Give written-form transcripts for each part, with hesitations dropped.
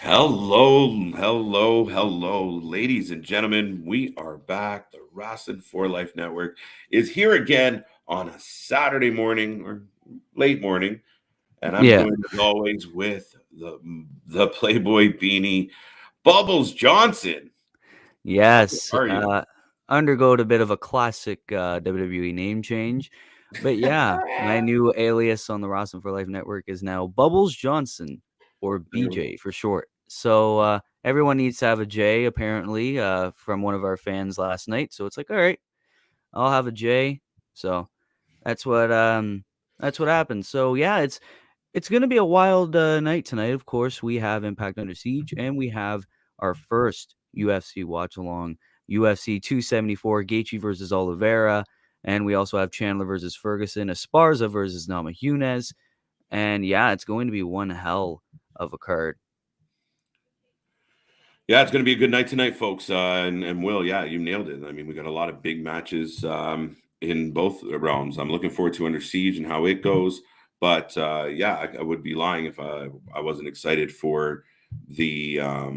Hello, ladies and gentlemen. We are back. The Wrasslin for Life Network is here again on a Saturday morning or late morning, and I'm Yeah. joined as always with the Playboy beanie, Bubbles Johnson. Yes. How are you? Undergoed a bit of a classic WWE name change. But yeah, my new alias on the Wrestling for Life Network is now Bubbles Johnson, or BJ for short. So everyone needs to have a J, apparently, from one of our fans last night. So it's like, all right, I'll have a J. So that's what happened. So yeah, it's gonna be a wild night tonight. Of course, we have Impact Under Siege, and we have our first UFC watch along, UFC 274, Gaethje versus Oliveira, and we also have Chandler versus Ferguson, Esparza versus Namajunas, and yeah, it's going to be one hell of a card. Yeah, it's going to be a good night tonight, folks. And Will, yeah, you nailed it. I mean, we got a lot of big matches in both realms. I'm looking forward to Under Siege and how it goes. But yeah, I would be lying if I wasn't excited for the uh,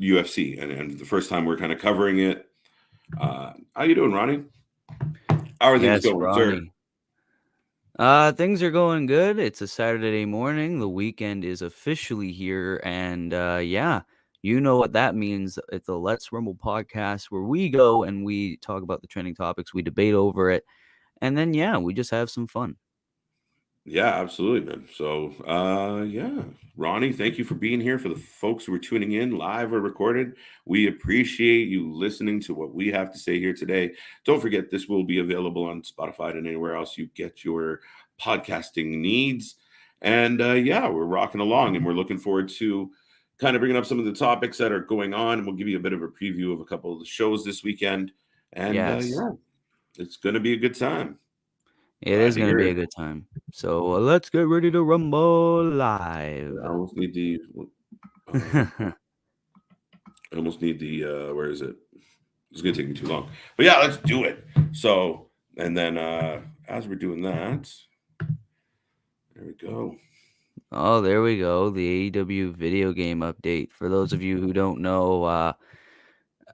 UFC and the first time we're kind of covering it. How you doing, Ronnie? How are things Yes, going, sir? Ronnie. Things are going good. It's a Saturday morning. The weekend is officially here, and yeah, you know what that means. It's a Let's Rumble podcast where we go and we talk about the trending topics, we debate over it, and then yeah, we just have some fun. Yeah, absolutely, man. So, yeah, Ronnie, thank you for being here. For the folks who are tuning in live or recorded, we appreciate you listening to what we have to say here today. Don't forget, this will be available on Spotify and anywhere else you get your podcasting needs. And yeah, we're rocking along, and we're looking forward to kind of bringing up some of the topics that are going on, and we'll give you a bit of a preview of a couple of the shows this weekend. And Yes, yeah, it's going to be a good time. it Glad is to going to hear be it. a good time. So let's get ready to rumble live. I almost need the um, I almost need the where is it? It's gonna take me too long. But yeah, let's do it. So and then as we're doing that, there we go. Oh, there we go. The AEW video game update. For those of you who don't know,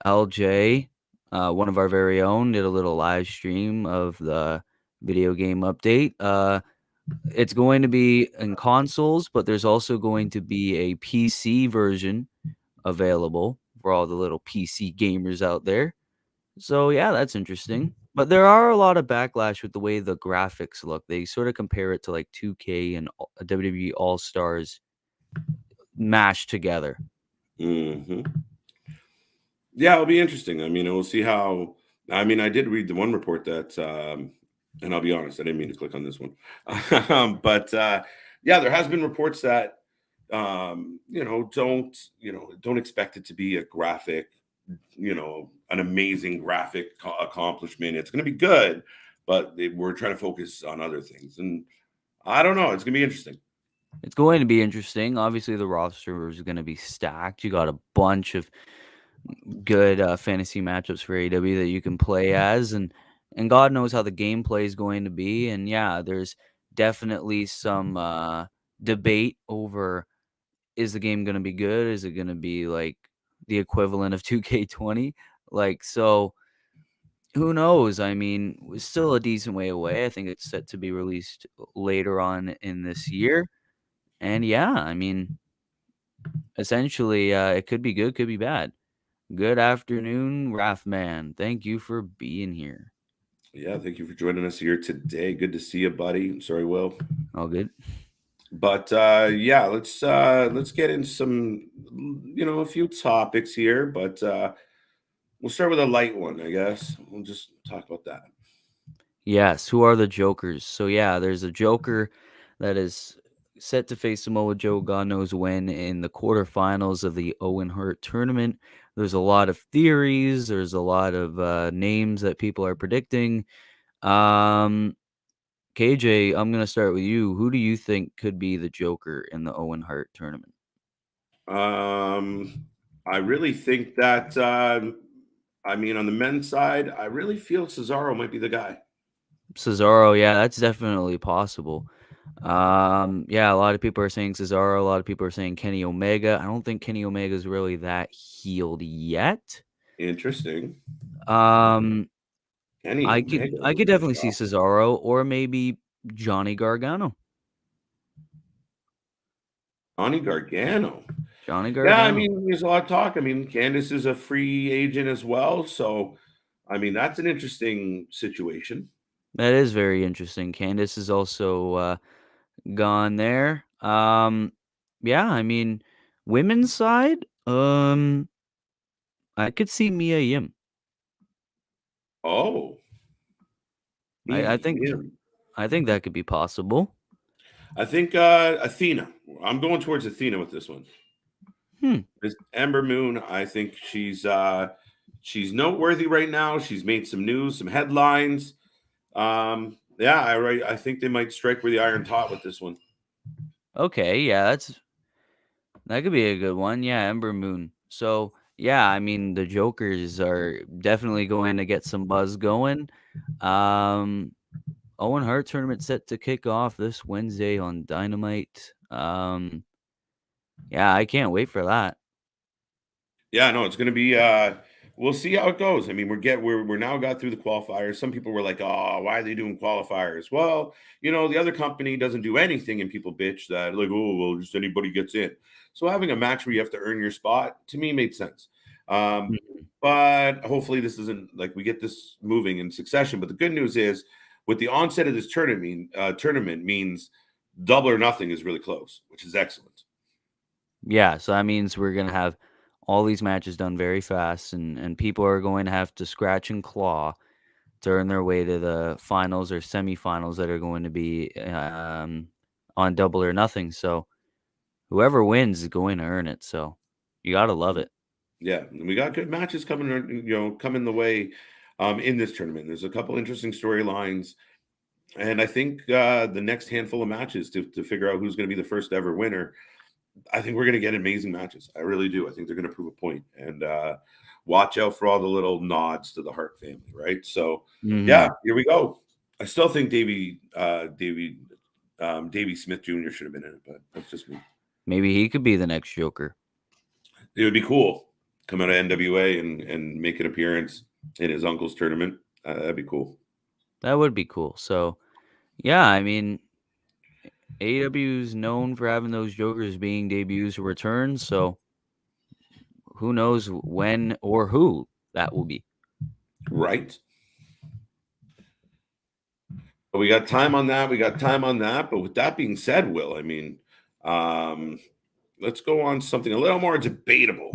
LJ, one of our very own, did a little live stream of the video game update. It's going to be in consoles, but there's also going to be a PC version available for all the little PC gamers out there. So yeah, that's interesting. But there are a lot of backlash with the way the graphics look. They sort of compare it to like 2K and WWE All Stars mashed together. Hmm. Yeah, it'll be interesting. I mean, we'll see how. I mean, I did read the one report that, and I'll be honest, I didn't mean to click on this one, but yeah, there has been reports that don't expect it to be a graphic, an amazing graphic accomplishment. It's going to be good, but we're trying to focus on other things, and I don't know. It's going to be interesting. It's going to be interesting. Obviously, the roster is going to be stacked. You got a bunch of good fantasy matchups for AW that you can play as, and God knows how the gameplay is going to be. And yeah, there's definitely some debate over, is the game going to be good? Is it going to be like the equivalent of 2K20? Like, so who knows? I mean, it's still a decent way away. I think it's set to be released later on in this year. And yeah, I mean, essentially, it could be good, could be bad. Good afternoon, Rathman. Thank you for being here. Yeah, thank you for joining us here today. Good to see you, buddy. I'm sorry, Will. All good? But yeah, let's get into some, a few topics here. But we'll start with a light one, I guess. We'll just talk about that. Yes. Who are the Jokers? So yeah, there's a Joker that is set to face Samoa Joe, God knows when, in the quarterfinals of the Owen Hart tournament. There's a lot of theories. There's a lot of names that people are predicting. Um, KJ, I'm gonna start with you. Who do you think could be the Joker in the Owen Hart tournament? I really think that I mean, on the men's side, I really feel Cesaro might be the guy. Cesaro, yeah, that's definitely possible. Yeah, a lot of people are saying Cesaro. A lot of people are saying Kenny Omega. I don't think Kenny Omega is really that healed yet. Interesting. Um, Kenny I could Omega I would could be a definitely see shocker. Cesaro or maybe Johnny Gargano. Johnny Gargano. Johnny Yeah, I Gargano. mean, there's a lot of talk. I mean, Candice is a free agent as well. So, I mean, that's an interesting situation. That is very interesting. Candice is also gone there. Yeah, I mean, women's side, I could see Mia Yim. Oh, I, Mia I think Yim. I think that could be possible. I think Athena. I'm going towards Athena with this one. Hmm. This Ember Moon, I think she's noteworthy right now. She's made some news, some headlines. Yeah, I think they might strike where the iron hot with this one. Okay, yeah, that could be a good one. Yeah, Ember Moon. So yeah, I mean the Jokers are definitely going to get some buzz going. Um, Owen Hart tournament set to kick off this Wednesday on Dynamite. Yeah, I can't wait for that. Yeah, no, it's going to be. We'll see how it goes. I mean, we're now got through the qualifiers. Some people were like, "Oh, why are they doing qualifiers?" Well, the other company doesn't do anything, and people bitch that like, "Oh, well, just anybody gets in." So having a match where you have to earn your spot to me made sense. Um, Mhm. but hopefully, this isn't like we get this moving in succession. But the good news is, with the onset of this tournament means double or nothing is really close, which is excellent. Yeah, so that means we're gonna have all these matches done very fast, and people are going to have to scratch and claw to earn their way to the finals or semifinals that are going to be on Double or Nothing. So whoever wins is going to earn it. So you gotta love it. Yeah, and we got good matches coming, coming the way in this tournament. There's a couple interesting storylines, and I think the next handful of matches to figure out who's going to be the first ever winner. I think we're going to get amazing matches. I really do. I think they're going to prove a point, and watch out for all the little nods to the Hart family, right? So, yeah, Hmm. here we go. I still think Davy Smith Jr. should have been in it, but that's just me. Maybe he could be the next Joker. It would be cool come out of NWA and make an appearance in his uncle's tournament. That'd be cool. That would be cool. So yeah, I mean AEW is known for having those Jokers being debuts or returns. So who knows when or who that will be. Right. But we got time on that. We got time on that. But with that being said, Will, I mean, um, let's go on something a little more debatable.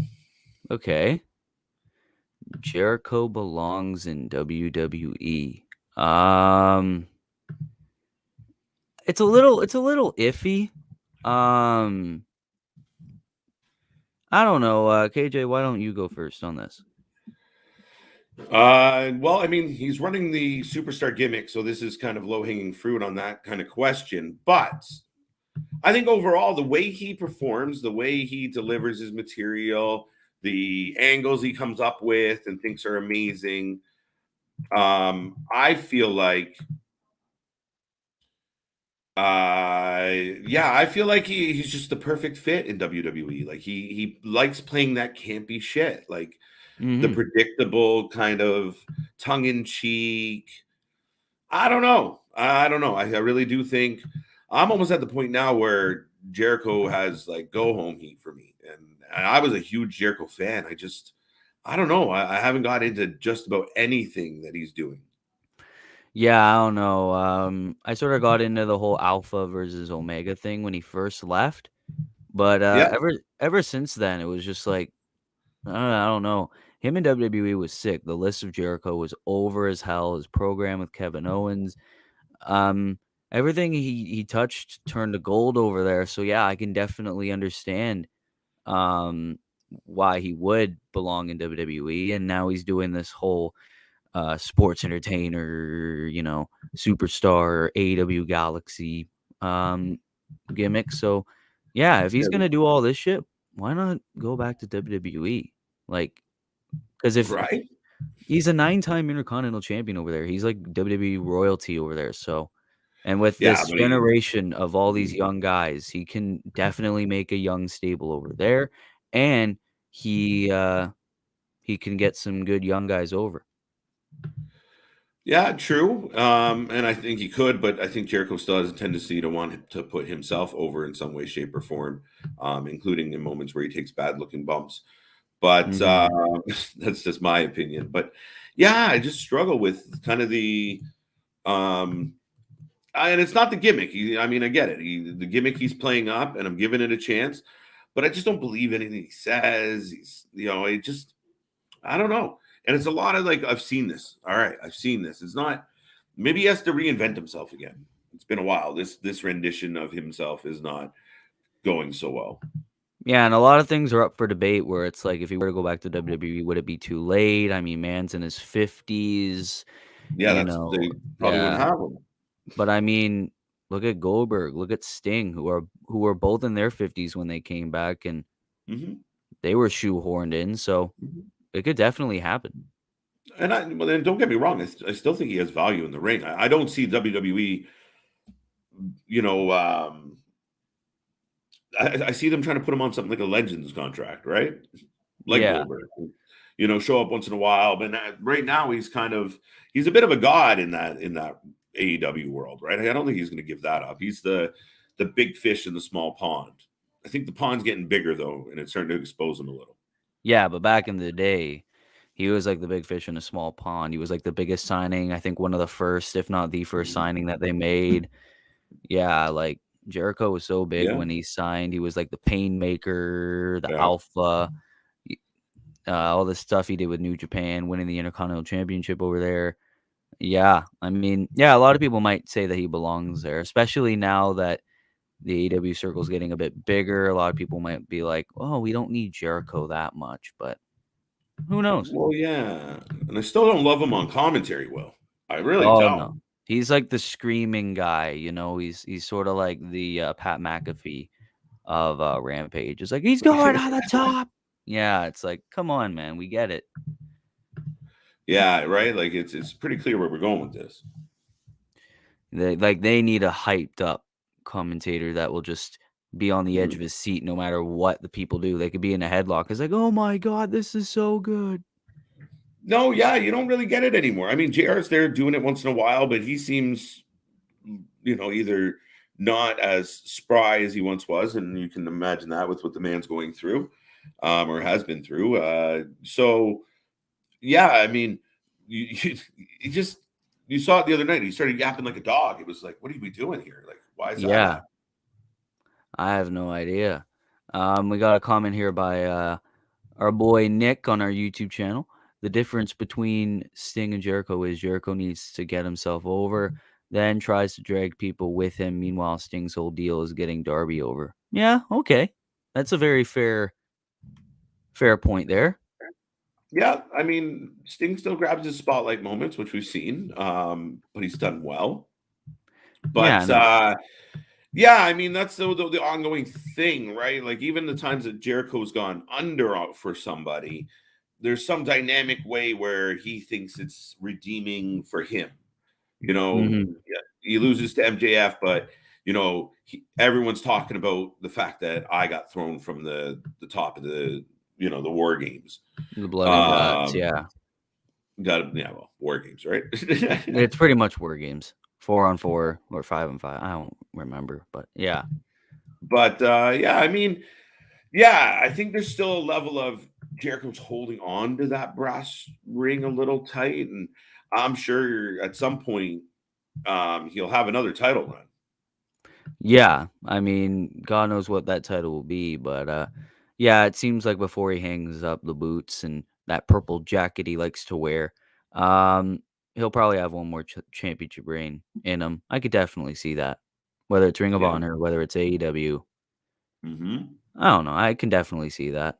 Okay. Jericho belongs in WWE. Um, it's a little iffy. Um, I don't know. KJ, why don't you go first on this? Well, I mean, he's running the superstar gimmick, so this is kind of low hanging fruit on that kind of question. But I think overall, the way he performs, the way he delivers his material, the angles he comes up with and thinks are amazing, I feel like yeah, I feel like he's just the perfect fit in WWE. Like he likes playing that campy shit, like the Hmm. predictable kind of tongue in cheek. I don't know. I don't know. I really do think I'm almost at the point now where Jericho has like go home heat for me, and I was a huge Jericho fan. I don't know. I haven't got into just about anything that he's doing. Yeah, I don't know. I sort of got into the whole Alpha versus Omega thing when he first left, but Yeah, ever since then, it was just like I don't know. Him in WWE was sick. The list of Jericho was over as hell. His program with Kevin Owens, um, everything he touched turned to gold over there. So yeah, I can definitely understand um why he would belong in WWE. And now he's doing this whole sports entertainer, superstar AEW Galaxy um gimmick. So yeah, if he's yeah, gonna do all this shit, why not go back to WWE? Like, because if right. he's a 9-time Intercontinental Champion over there, he's like WWE royalty over there. So And with Yeah, this but generation of all these mhm. young guys, he can definitely make a young stable over there, and he can get some good young guys over. Yeah, true. And I think he could, but I think Jericho still has a tendency to want to put himself over in some way, shape, or form, including in moments where he takes bad looking bumps. But Mhm. that's just my opinion. But yeah, I just struggle with kind of um, and it's not the gimmick. I mean, I get it. The gimmick he's playing up, and I'm giving it a chance. But I just don't believe anything he says. It just I don't know. And it's a lot of like, I've seen this. All right, I've seen this. It's not maybe he has to reinvent himself again. It's been a while. This rendition of himself is not going so well. Yeah, and a lot of things are up for debate where it's like, if he were to go back to WWE, would it be too late? I mean, man's in his 50s, Yeah, they probably wouldn't yeah. have him. But I mean, look at Goldberg, look at Sting, who are both in their 50s when they came back, and Hmm. they were shoehorned in, so it could definitely happen. Well, then don't get me wrong. I still think he has value in the ring. I don't see WWE, you know, I see them trying to put him on something like a Legends contract, right? Like Yeah. Goldberg, show up once in a while. But right now, he's a bit of a god in that AEW world, right? I don't think he's going to give that up. He's the big fish in the small pond. I think the pond's getting bigger though, and it's starting to expose him a little. Yeah, but back in the day, he was like the big fish in a small pond. He was like the biggest signing, I think one of the first, if not the first Mhm. signing that they made. Yeah, like Jericho was so big Yeah, when he signed. He was like the pain maker, the yeah. alpha, y all the stuff he did with New Japan, winning the Intercontinental Championship over there. Yeah, I mean, yeah, a lot of people might say that he belongs there, especially now that the AEW circle's getting a bit bigger. A lot of people might be like, "Oh, we don't need Jericho that much," but who knows? Well, yeah, and I still don't love him on commentary. Will I really Oh, don't? no. He's like the screaming guy, he's sorta like the, Pat McAfee of, Rampage. It's like, "He's going on the top!" Yeah, it's like, "Come on, man, we get it." Yeah, right. Like it's pretty clear where we're going with this. They need a hyped up commentator that will just be on the edge Mhm. of his seat no matter what the people do. They could be in a headlock. It's like, "Oh my god, this is so good." No, yeah, you don't really get it anymore. I mean, JR's there doing it once in a while, but he seems, either not as spry as he once was, and you can imagine that with what the man's going through, or has been through. So, yeah, I mean, you, you just you saw it the other night. He started yapping like a dog. It was like, what are we doing here? Like, why is that Yeah, happening? I have no idea. We got a comment here by, our boy Nick on our YouTube channel. The difference between Sting and Jericho is Jericho needs to get himself over, then tries to drag people with him. Meanwhile, Sting's whole deal is getting Darby over. Yeah, okay. That's a very fair point there. Yeah, I mean, Sting still grabs his spotlight moments, which we've seen, but he's done well. Yeah, But no. yeah, I mean that's the ongoing thing, right? Like even the times that Jericho's gone under for somebody, there's some dynamic way where he thinks it's redeeming for him. Mhm. Yeah, he loses to MJF, but everyone's talking about the fact that I got thrown from the top of the war games. The blood and guts, Um, yeah. well, war games, right? It's pretty much war games. 4 on 4 or 5 on 5. I don't remember, but yeah. But yeah, I mean, yeah, I think there's still a level of Jericho's holding on to that brass ring a little tight, and I'm sure at some point he'll have another title run. Yeah, I mean, God knows what that title will be, but, yeah, it seems like before he hangs up the boots and that purple jacket he likes to wear, um, he'll probably have one more championship reign in him. I could definitely see that. Whether it's Ring of Yeah. Honor, whether it's AEW. Hmm. I don't know, I can definitely see that.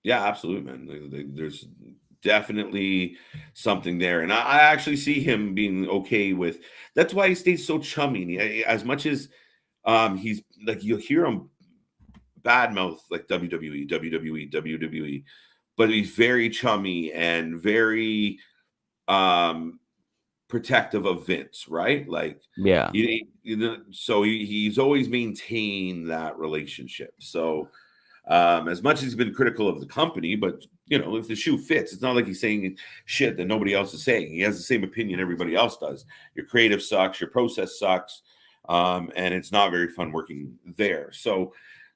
Yeah, absolutely, man. There's definitely something there, and I actually see him being okay with. That's why he stays so chummy. And as much as he's like you'll hear him badmouth like WWE, WWE, WWE, but he's very chummy and very um protective of Vince, right? Like, Yeah. so he's always maintained that relationship. So, as much as he's been critical of the company, but if the shoe fits, it's not like he's saying shit that nobody else is saying. He has the same opinion everybody else does. Your creative sucks, your process sucks, and it's not very fun working there. So,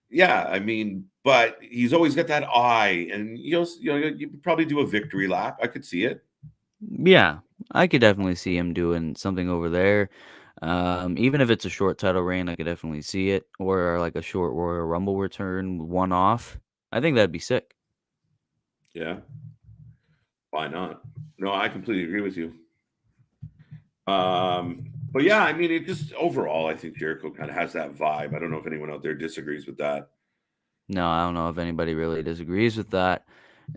yeah, I mean, but he's always got that eye, and you probably do a victory lap. I could see it. Yeah, I could definitely see him doing something over there. Even if it's a short title reign, I could definitely see it, or like a short Royal Rumble return, one off. I think that'd be sick. Yeah, why not? No, I completely agree with you. But yeah, I mean, it just overall, I think Jericho kind of has that vibe. I don't know if anyone out there disagrees with that. No, I don't know if anybody really disagrees with that.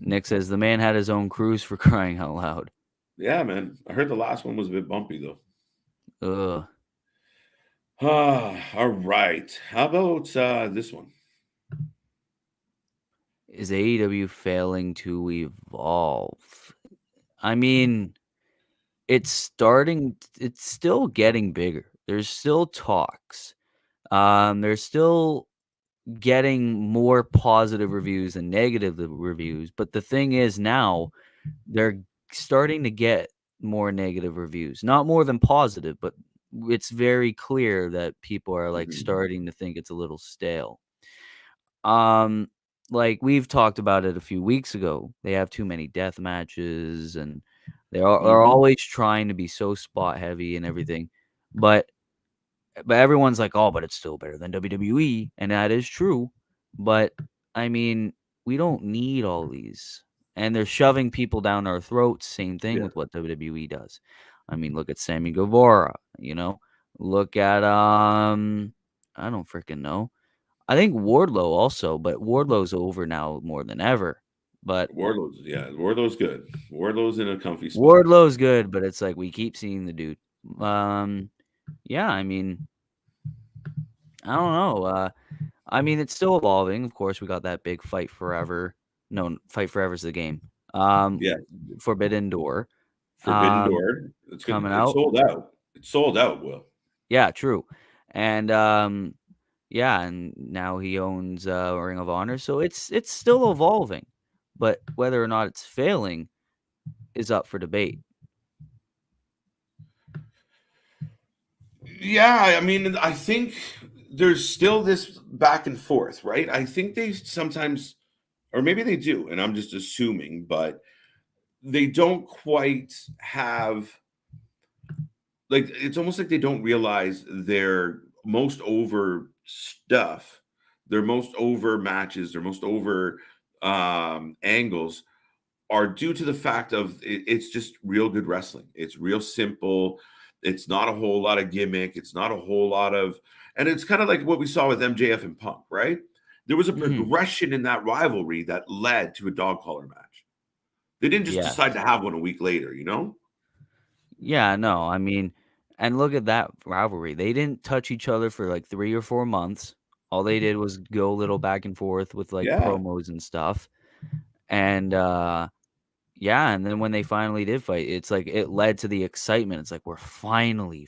Nick says the man had his own cruise for crying out loud. Yeah, man. I heard the last one was a bit bumpy though. Ugh. All right. How about this one? Is AEW failing to evolve? I mean, it's still getting bigger. There's still talks. There's still getting more positive reviews than negative reviews, but the thing is now they're starting to get more negative reviews. Not more than positive, but it's very clear that people are like Mhm. starting to think it's a little stale. Um like we've talked about it a few weeks ago. They have too many death matches and are Mhm. always trying to be so spot heavy and everything. But everyone's like, "Oh, but it's still better than WWE," and that is true, but, I mean, we don't need all these, and they're shoving people down our throats, same thing Yeah. with what WWE does. I mean, look at Sammy Guevara, Look at, I don't freaking know. I think Wardlow also, but Wardlow's over now more than ever, but Wardlow's good. Wardlow's in a comfy spot. Wardlow's good, but it's like we keep seeing the dude. Um, yeah, I mean, I don't know, I mean, it's still evolving. Of course, we got that big Fight Forever. No, Fight Forever's the game. Yeah. Forbidden Door, Forbidden um, Door. It's gonna. coming It's out. sold out. It's sold out. Will. Yeah, true. And yeah, and now he owns Ring of Honor, so it's still evolving. But whether or not it's failing is up for debate. Yeah, I mean, I think there's still this back and forth, right? I think they sometimes, or maybe they do, and I'm just assuming, but they don't quite have, like, it's almost like they don't realize their most over stuff, their most over matches, their most over angles are due to the fact of it's just real good wrestling. It's real simple. It's not a whole lot of gimmick. It's not a whole lot of, and it's kind of like what we saw with MJF and Punk, right? There was a Mhm. progression in that rivalry that led to a dog collar match. They didn't just decide to Yes. have one a week later, you know? Yeah, no, I mean, and look at that rivalry. They didn't touch each other for like 3 or 4 months. All they did was go a little back and forth with like Yeah, promos and stuff. And yeah, and then when they finally did fight, it's like it led to the excitement. It's like we're finally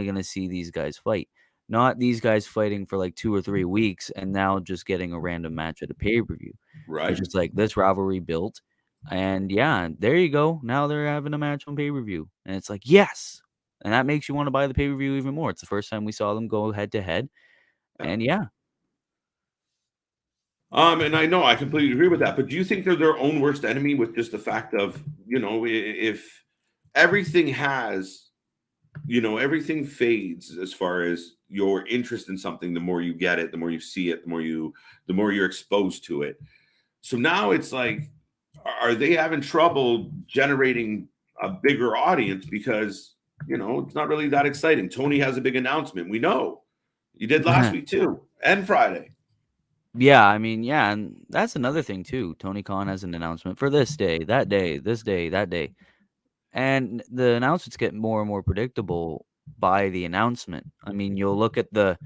gonna see these guys fight. Not these guys fighting for like 2 or 3 weeks and now just getting a random match at a pay-per-view. It's right. just like this rivalry built. And yeah, there you go. Now they're having a match on pay-per-view. And it's like, yes. And that makes you want to buy the pay-per-view even more. It's the first time we saw them go head to head. Yeah. And yeah. And I know I completely agree with that, but do you think they're their own worst enemy with just the fact of, if everything has, everything fades as far as your interest in something, the more you get it, the more you see it, the more you're exposed to it. So now it's like, are they having trouble generating a bigger audience because, it's not really that exciting. Tony has a big announcement. We know. You did last week too, and Friday. Yeah, I mean, yeah, and that's another thing too. Tony Khan has an announcement for this day, this day, that day. And the announcements get more and more predictable by the announcement. I mean, you'll look at the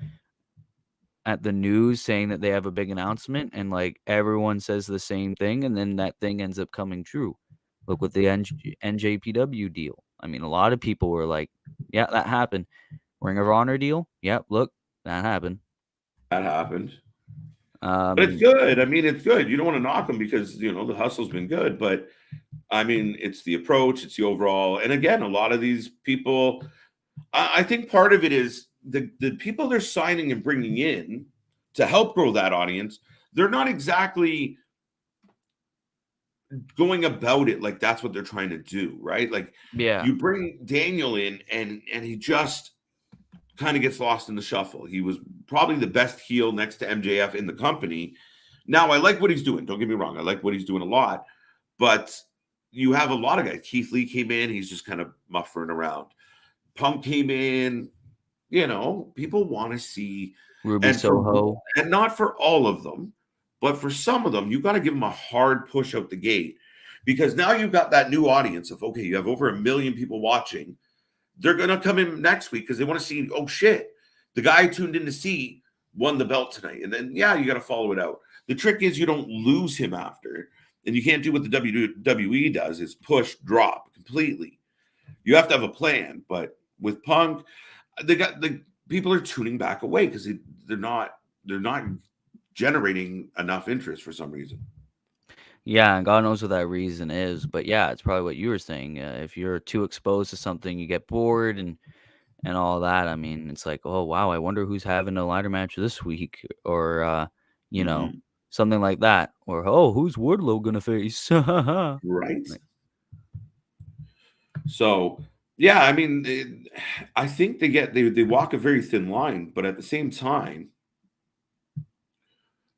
news saying that they have a big announcement and like everyone says the same thing and then that thing ends up coming true. Look with the NJPW deal. I mean, a lot of people were like, "Yeah, that happened." Ring of Honor deal? Yep, look, that happened. That happened. But it's Um, good. I mean, it's good. You don't want to knock them because the hustle's been good, but I mean, it's the approach, it's the overall. And again, a lot of these people, I think part of it is the people they're signing and bringing in to help grow that audience. They're not exactly going about it like that's what they're trying to do, right? Like yeah, you bring Daniel in, and he just kind of gets lost in the shuffle. He was probably the best heel next to MJF in the company. Now, I like what he's doing. Don't get me wrong. I like what he's doing a lot. But you have a lot of guys. Keith Lee came in. He's just kind of muffering around. Punk came in. People want to see. Ruby And Soho. not for all of them, but for some of them, you got to give them a hard push out the gate. Because now you've got that new audience of, okay, you have over 1 million people watching. They're going to come in next week because they want to see, oh shit, the guy I tuned in to see won the belt tonight. And then, yeah, you got to follow it out. The trick is you don't lose him after. And you can't do what the WWE does is push, drop completely. You have to have a plan. But with Punk, the people are tuning back away because they're not generating enough interest for some reason. Yeah, and God knows what that reason is, but yeah, it's probably what you were saying. If you're too exposed to something, you get bored and all that. I mean, it's like, oh wow, I wonder who's having a ladder match this week, or you know, Mm-hmm. something like that, or oh, who's Wardlow gonna face? Right. Like, So, yeah, I mean, I think they walk a very thin line, but at the same time,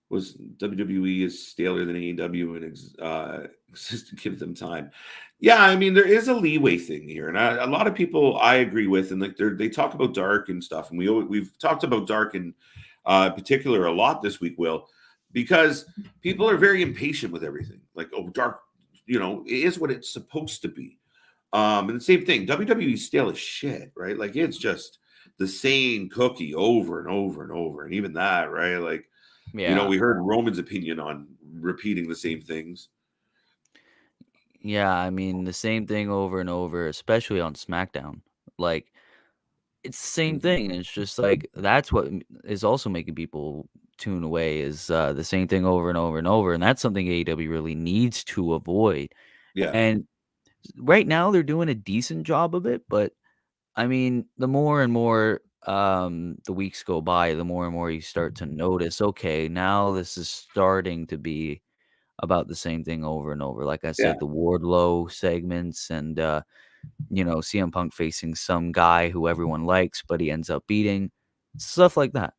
was WWE is staler than AEW and just give them time. Yeah, I mean, there is a leeway thing here, and a lot of people I agree with, and like they talk about Dark and stuff, and we've talked about Dark in particular a lot this week, Will, because people are very impatient with everything. Like, oh, Dark, it is what it's supposed to be. And the same thing, WWE stale as shit, right? Like it's just the same cookie over and over and over, and even that, right? Like, yeah, we heard Roman's opinion on repeating the same things. yeah. I mean, the same thing over and over, especially on SmackDown. Like, it's the same Mhm. thing. It's just like that's what is also making people tune away is the same thing over and over and over, and that's something AEW really needs to avoid. Yeah. And right now they're doing a decent job of it, but I mean, the more and more the weeks go by, the more and more you start to notice, okay, now this is starting to be about the same thing over and over. Like I Yeah. said, the Wardlow segments and CM Punk facing some guy who everyone likes, but he ends up beating stuff like that.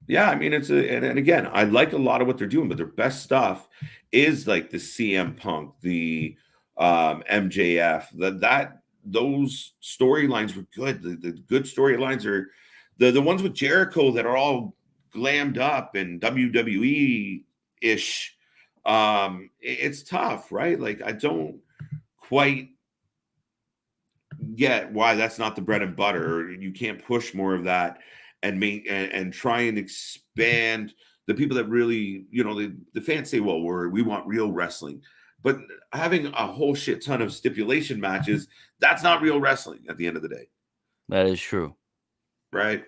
Yeah, I mean, and again, I like a lot of what they're doing, but their best stuff is like the CM Punk, the MJF, that those storylines were good. The good storylines are the ones with Jericho that are all glammed up and WWE ish. It's tough, right? Like I don't quite get why that's not the bread and butter. You can't push more of that and make and try and expand the people that really, the fans say, well, we want real wrestling. But having a whole shit ton of stipulation matches, that's not real wrestling at the end of the day. That is true. Right.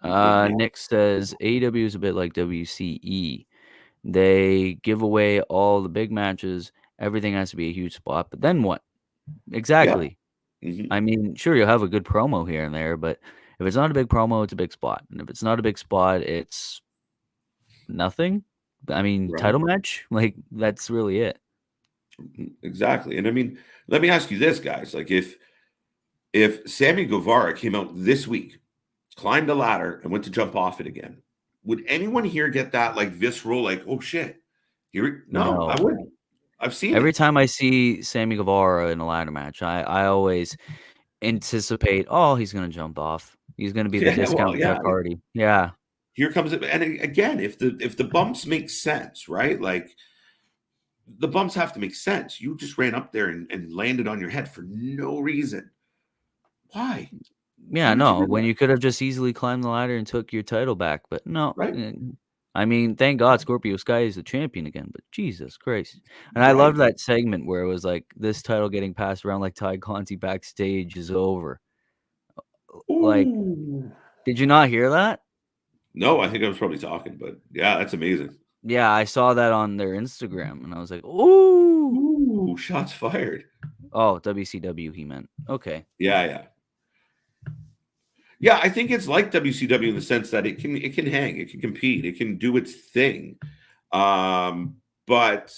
But yeah. Nick says AEW is a bit like WCE. They give away all the big matches. Everything has to be a huge spot. But then what? Yeah. Exactly. Hmm. I mean, sure, you'll have a good promo here and there, but if it's not a big promo, it's a big spot. And if it's not a big spot, it's nothing. I mean, Right. title match, like that's really it. Exactly. And I mean, let me ask you this, guys. Like if Sammy Guevara came out this week, climbed a ladder, and went to jump off it again, would anyone here get that like visceral, like, oh shit? Here, no, I No. wouldn't. I've seen Every it. time I see Sammy Guevara in a ladder match, I always anticipate, oh, he's gonna jump off. He's gonna be the Yeah, well, discount yeah. Jeff Hardy. Yeah. Here comes it. And again, if the bumps make sense, right? Like the bumps have to make sense. You just ran up there and landed on your head for no reason. Why? Yeah, Why would you no, do when that? you could have just easily climbed the ladder and took your title back, but no. Right? I mean, thank God Scorpio Sky is the champion again, but Jesus Christ. And I Right. love that segment where it was like this title getting passed around like Ty Conti backstage is over. Like, Ooh. did you not hear that? No, I think I was probably talking, but yeah, that's amazing. Yeah, I saw that on their Instagram and I was like, ooh. Ooh, shots fired. Oh, WCW he meant. Okay. Yeah, yeah. Yeah, I think it's like WCW in the sense that it can hang, it can compete, it can do its thing. But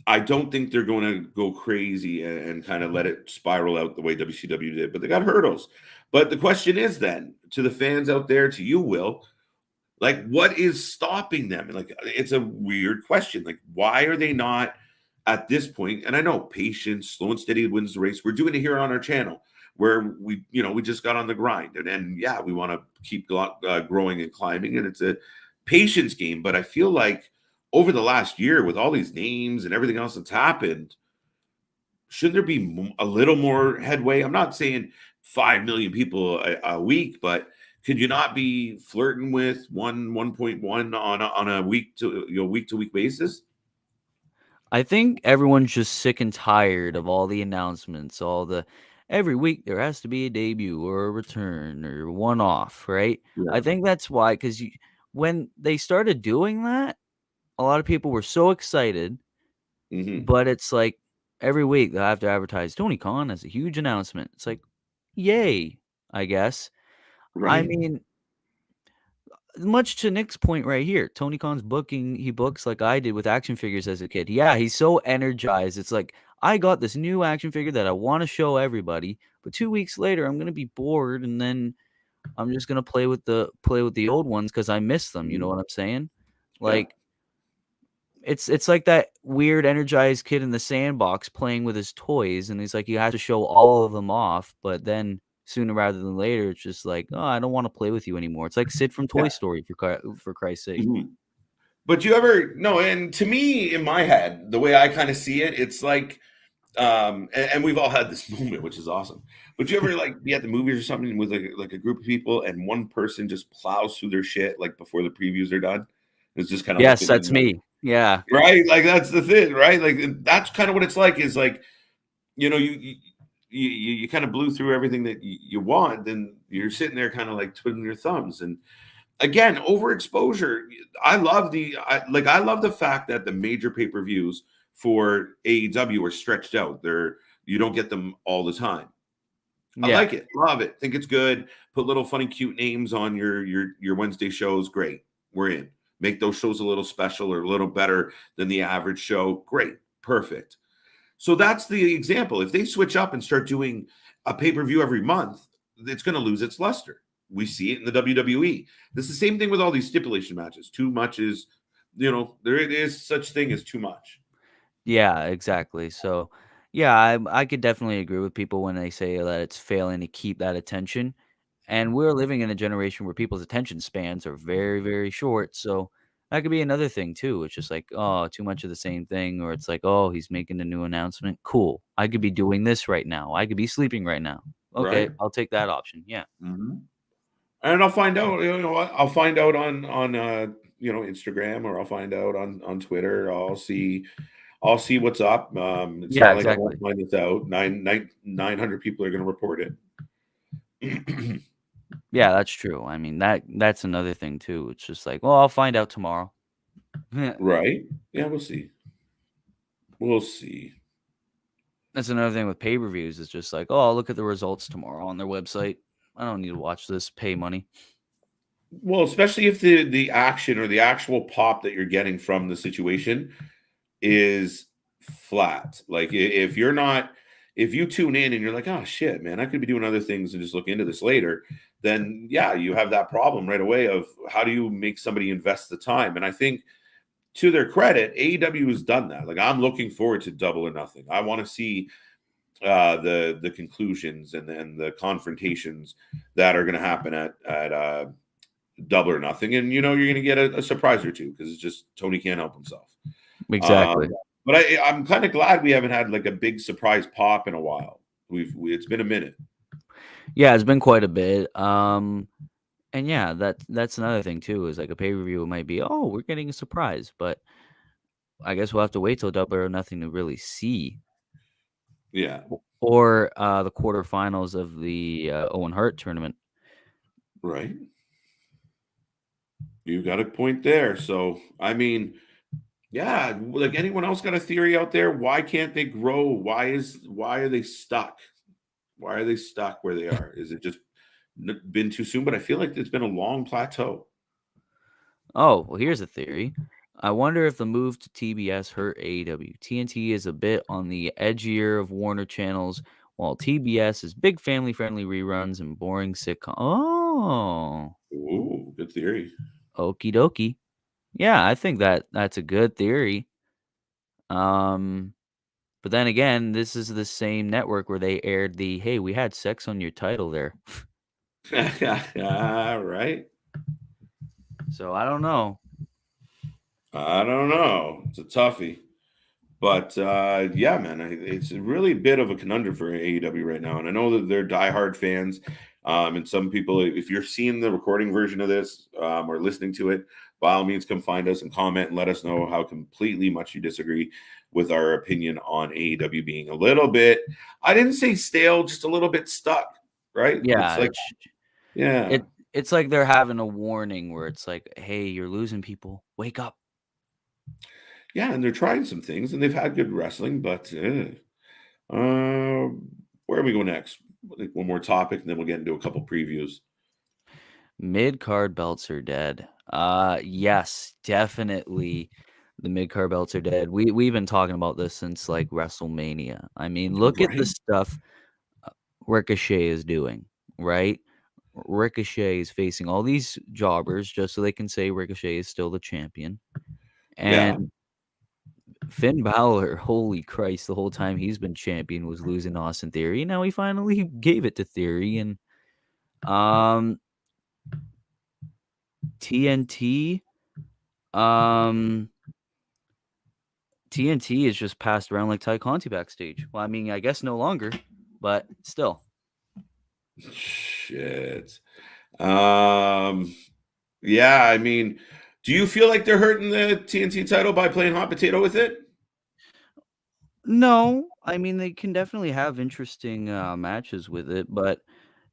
I don't think they're going to go crazy and kind of let it spiral out the way WCW did. But they got hurdles. But the question is then to the fans out there, to you, Will, like what is stopping them? Like it's a weird question. Like why are they not at this point? And I know patience, slow and steady wins the race. We're doing it here on our channel where we just got on the grind and yeah, we want to keep growing and climbing, and it's a patience game. But I feel like over the last year with all these names and everything else that's happened, should there be a little more headway? I'm not saying 5 million people a week, but could you not be flirting with 1.1 on a week to week basis? I think everyone's just sick and tired of all the announcements, all the every week there has to be a debut or a return or one off, right? I Yeah. think that's why, because when they started doing that, a lot of people were so excited, Hmm. but it's like every week they have to advertise Tony Khan as a huge announcement. It's like, yay, I guess. I Right. mean, much to Nick's point right here, Tony Khan's booking, he books like I did with action figures as a kid. Yeah, he's so energized. It's like, I got this new action figure that I want to show everybody, but 2 weeks later I'm going to be bored and then I'm just going to play with the old ones cuz I miss them, you know Mhm. what I'm saying? Yeah. Like it's like that weird energized kid in the sandbox playing with his toys and he's like you have to show all of them off, but then sooner rather than later it's just like, "Oh, I don't want to play with you anymore." It's like Sid from Toy Yeah. Story for Christ's sake. Mhm. But you ever no, and to me, in my head, the way I kind of see it, it's like and we've all had this moment, which is awesome. But you ever like be at the movies or something with like a group of people and one person just plows through their shit like before the previews are done? It's just kind of Yes, looking that's like, me. Yeah. right? Like that's the thing, right? Like that's kind of what it's like. Is like you know you kind of blew through everything that you want, then you're sitting there kind of like twiddling your thumbs. And again, overexposure. I love the fact that the major pay per views for AEW are stretched out. You don't get them all the time. I Yeah. like it, love it, think it's good. Put little funny, cute names on your Wednesday shows. Great, we're in. Make those shows a little special or a little better than the average show. Great, perfect. So that's the example. If they switch up and start doing a pay per view every month, it's going to lose its luster. We see it in the WWE. This is the same thing with all these stipulation matches. Too much is, there is such thing as too much. Yeah, exactly. So, yeah, I could definitely agree with people when they say that it's failing to keep that attention. And we're living in a generation where people's attention spans are very, very short. So that could be another thing too. It's just like, oh, too much of the same thing. Or it's like, oh, he's making a new announcement. Cool. I could be doing this right now. I could be sleeping right now. Okay, Right? I'll take that option. Yeah. Mm-hmm. And I'll find out. What? I'll find out on Instagram, or I'll find out on Twitter. I'll see what's up. It's Yeah, not like I won't exactly. find this out. 900 people are going to report it. Yeah, that's true. I mean, that's another thing too. It's just like, well, I'll find out tomorrow. Right? Yeah, we'll see. We'll see. That's another thing with pay-per-views. It's just like, oh, I'll look at the results tomorrow on their website. I don't need to watch this. Pay money. Well, especially if the action or the actual pop that you're getting from the situation is flat. Like if you tune in and you're like, oh shit, man, I could be doing other things and just look into this later, then yeah, you have that problem right away of how do you make somebody invest the time? And I think to their credit, AEW has done that. Like I'm looking forward to Double or Nothing. I want to see the conclusions and then the confrontations that are going to happen at Double or Nothing, and you're going to get a surprise or two because it's just Tony can't help himself. Exactly. Um, but I'm kind of glad we haven't had like a big surprise pop in a while. It's been a minute. Yeah, it's been quite a bit. And And yeah, that's another thing too, is like a pay-per-view might be, "Oh, we're getting a surprise," but I guess we'll have to wait till Double or Nothing to really see. Yeah, Or, the quarterfinals of the, Owen Hart tournament. right. You got a point there. So, I mean, yeah, like anyone else got a theory out there? Why can't they grow? Why are they stuck? Why are they stuck where they are? Is it just been too soon? But I feel like it's been a long plateau. Oh, well, here's a theory. I wonder if the move to TBS hurt AEW. TNT is a bit on the edgier of Warner channels, while TBS is big family-friendly reruns and boring sitcom. Oh, Ooh, good theory. okie dokie. Yeah, I think that's a good theory. Um, but then again, this is the same network where they aired the "Hey, we had sex on your title there." Right. So I don't know. I don't know. It's a toughie. But yeah, man, it's really a bit of a conundrum for AEW right now. And I know that they're diehard fans. And some people, if you're seeing the recording version of this or listening to it, by all means, come find us and comment and let us know how completely much you disagree with our opinion on AEW being a little bit, I didn't say stale, just a little bit stuck, right? It's Yeah, like, yeah. it it's like they're having a warning where it's like, "Hey, you're losing people. Wake up." Yeah, and they're trying some things and they've had good wrestling, but where are we going next? Like one more topic, and then we'll get into a couple previews. Mid-card belts are dead. Yes, definitely the mid-card belts are dead. We've been talking about this since, like, WrestleMania. I mean, look at the Right? stuff Ricochet is doing, right? Ricochet is facing all these jobbers just so they can say Ricochet is still the champion. Yeah. And Finn Balor, holy Christ, the whole time he's been champion was losing to Austin Theory. Now he finally gave it to Theory, and um TNT, um TNT is just passed around like Ty Conti backstage. Well, I mean, I guess no longer, but still. Shit. Um, yeah, I mean, do you feel like they're hurting the TNT title by playing hot potato with it? No, I mean they can definitely have interesting matches with it, but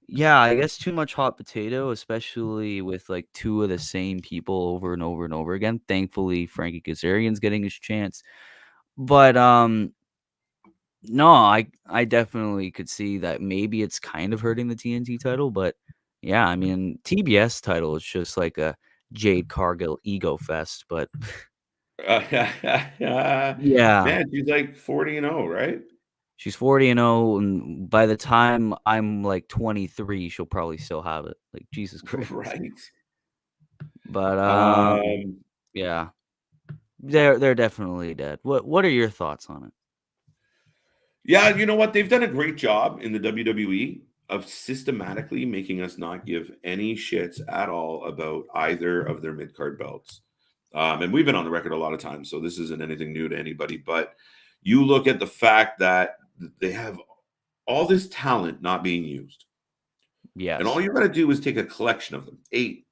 yeah, I guess too much hot potato, especially with like two of the same people over and over and over again. Thankfully, Frankie Kazarian's getting his chance, but no, I definitely could see that maybe it's kind of hurting the TNT title, but yeah, I mean TBS title is just like a Jade Cargill ego fest, but yeah, Man, she's like 40-0, right? she's 40-0, and by the time I'm like 23, she'll probably still have it. Like Jesus Christ. Right. But Um, yeah, they're definitely dead. What are your thoughts on it? yeah, you know what? They've done a great job in the WWE of systematically making us not give any shits at all about either of their mid card belts. And we've been on the record a lot of times, so this isn't anything new to anybody. But you look at the fact that they have all this talent not being used, and all Yes. you got to do is take a collection of them, eight,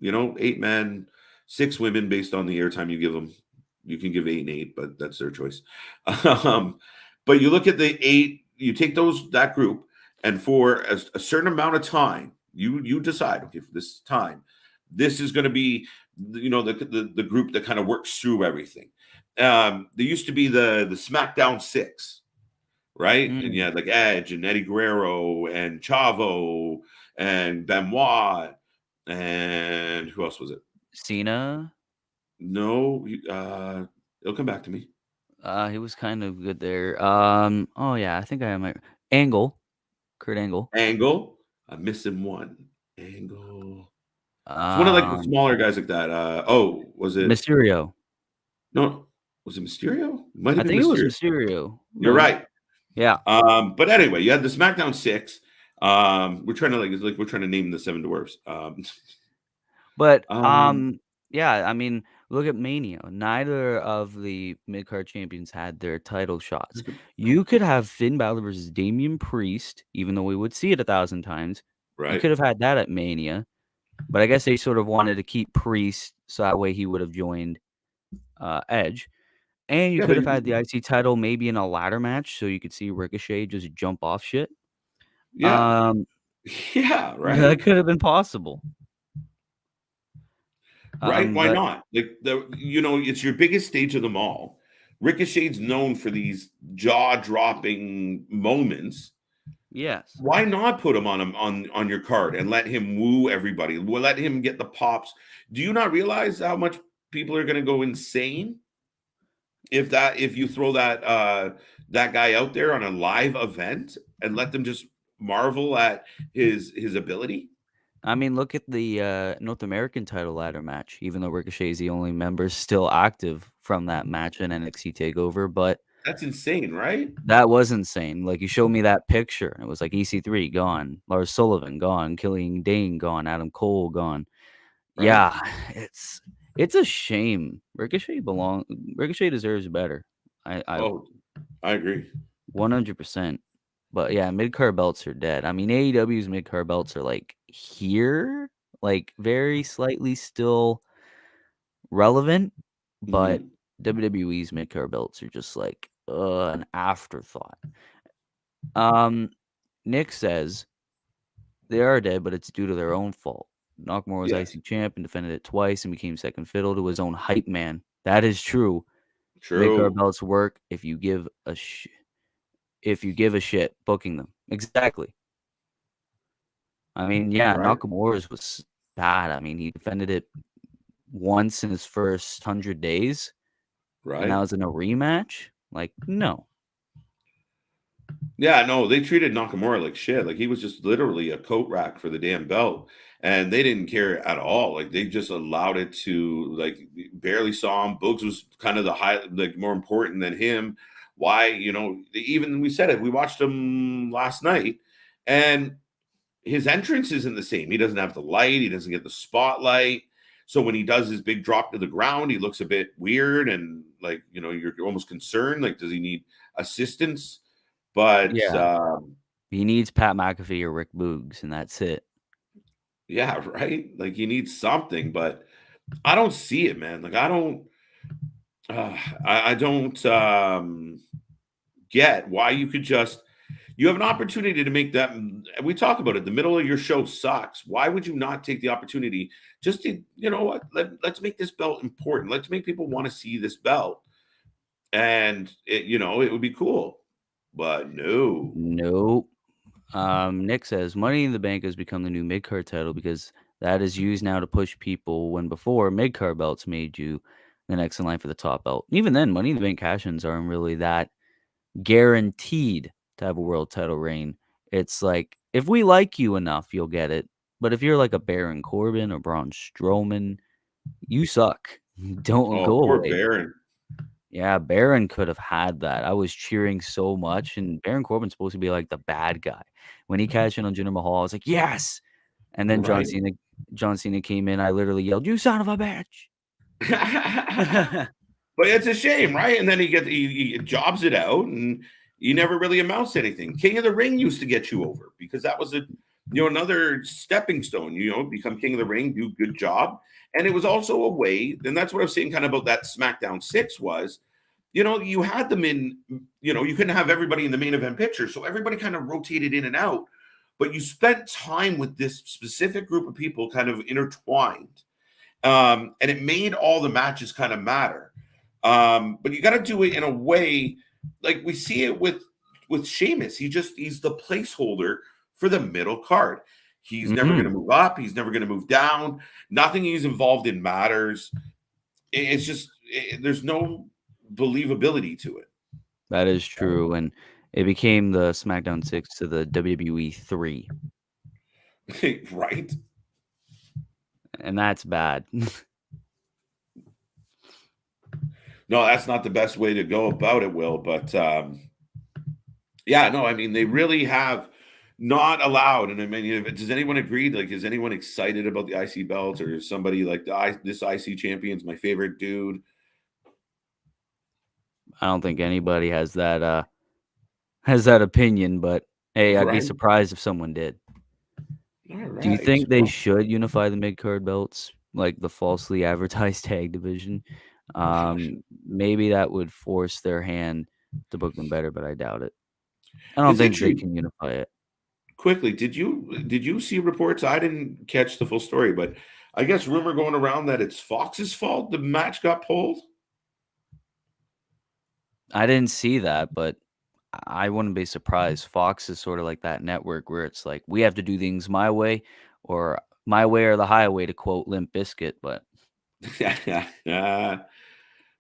8 men, 6 women, based on the airtime you give them. You can give 8 and 8, but that's their choice. um, but you look at the 8, you take that group, and for a certain amount of time, you decide, okay, for this time, this is going to be, the group that kind of works through everything. There used to be the SmackDown 6, right? And you Mm. had like Edge and Eddie Guerrero and Chavo and Benoit, and who else was it? Cena, No, it'll come back to me. he was kind of good there. Oh yeah, I think I might Angle, Kurt Angle. Angle, I'm missing one. Angle. It's one of like the Um, smaller guys like that. Oh, was it? Mysterio. No, was it Mysterio? Might have I been think it was Mysterio. Mysterio. You're No. right. Yeah. But anyway, you had the SmackDown 6. We're trying to we're trying to name the seven dwarfs. But Um, yeah, I mean, look at Mania. Neither of the mid-card champions had their title shots. You could have Finn Balor versus Damian Priest, even though we would see it 1,000 times. You right. could have had that at Mania. But I guess they sort of wanted to keep Priest so that way he would have joined Edge. And you Yeah, could but have had the IC title maybe in a ladder match so you could see Ricochet just jump off shit. yeah, Um, yeah, that right. could have been possible. Right? Why But not? Like it's your biggest stage of them all. Ricochet's known for these jaw-dropping moments. yes. Why not put him on your card and let him woo everybody? Well, let him get the pops. Do you not realize how much people are going to go insane if you throw that guy out there on a live event and let them just marvel at his ability? I mean, look at the North American title ladder match. Even though Ricochet is the only member still active from that match in NXT Takeover, but That's insane, right? that was insane. Like you showed me that picture, and it was like EC3 gone, Lars Sullivan gone, Killian Dane gone, Adam Cole gone. Right? Yeah, it's a shame. Ricochet deserves better. I Oh, I agree. 100%. But yeah, mid-card belts are dead. I mean, AEW's mid-card belts are like here, like very slightly still relevant, but Mhm. WWE's mid-card belts are just like an afterthought. Um, Nick says they are dead, but it's due to their own fault. Nakamura was Yes. IC champ and defended it twice and became second fiddle to his own hype man. That is true. Mid-card True. belts work if you give a shit booking them. Exactly. I mean, yeah, Right? Nakamura's was bad. I mean, he defended it once in his first 100 days, and that Right? was in a rematch? Like, no. Yeah, no, they treated Nakamura like shit. Like he was just literally a coat rack for the damn belt. And they didn't care at all. Like they just allowed it to like barely saw him. Boogs was kind of the high like more important than him. Why, even we said it, we watched him last night and his entrance isn't the same. He doesn't have the light, he doesn't get the spotlight. So when he does his big drop to the ground, he looks a bit weird and like, you're almost concerned. Like, does he need assistance? But Yeah. He needs Pat McAfee or Rick Boogs, and that's it. yeah, right. Like he needs something, but I don't see it, man. Like I don't get why you could just you have an opportunity to make that. We talk about it. The middle of your show sucks. Why would you not take the opportunity just to, what? Let's make this belt important. Let's make people want to see this belt, and it would be cool. But no, Nope. Nick says Money in the Bank has become the new mid card title because that is used now to push people when before mid card belts made you the next in line for the top belt. Even then, Money in the Bank cash-ins aren't really that guaranteed to have a world title reign. It's like if we like you enough, you'll get it. But if you're like a Baron Corbin or Braun Strowman, you suck. Don't oh go poor away. Baron. Yeah, Baron could have had that. I was cheering so much, and Baron Corbin's supposed to be like the bad guy. When he cashed in on Jinder Mahal, I was like, yes. And then Right. John Cena came in. I literally yelled, "You son of a bitch!" But it's a shame, right? And then he jobs it out, and he never really amounts to anything. King of the Ring used to get you over because that was another stepping stone. Become King of the Ring, do good job, and it was also a way. And that's what I was saying, kind of about that SmackDown 6 was. You had them in. You couldn't have everybody in the main event picture, so everybody kind of rotated in and out. But you spent time with this specific group of people, kind of intertwined, and it made all the matches kind of matter. But you got to do it in a way like we see it with Sheamus. He's the placeholder for the middle card. He's never going to Mhm. move up. He's never going to move down. Nothing he's involved in matters. It's just there's no believability to That is true, and it became the SmackDown 6 to the WWE 3, it, right? and that's bad. No, that's not the best way to go about it, Will. But yeah, no, I mean they really have not allowed. And I mean, does anyone agree? Like, is anyone excited about the IC belts, or is somebody like this IC champion's my favorite dude? I don't think anybody has that opinion, but hey, I'd be Right? surprised if someone did. All Do you right. think they So, should unify the mid-card belts, like the falsely advertised tag division? Maybe that would force their hand to book them better, but I doubt it. I don't is it think they true? can unify it. Quickly, did you see reports? I didn't catch the full story, but I guess rumor going around that it's Fox's fault the match got pulled. I didn't see that, but I wouldn't be surprised. Fox is sort of like that network where it's like, we have to do things my way or my way or the highway, to quote Limp Bizkit. But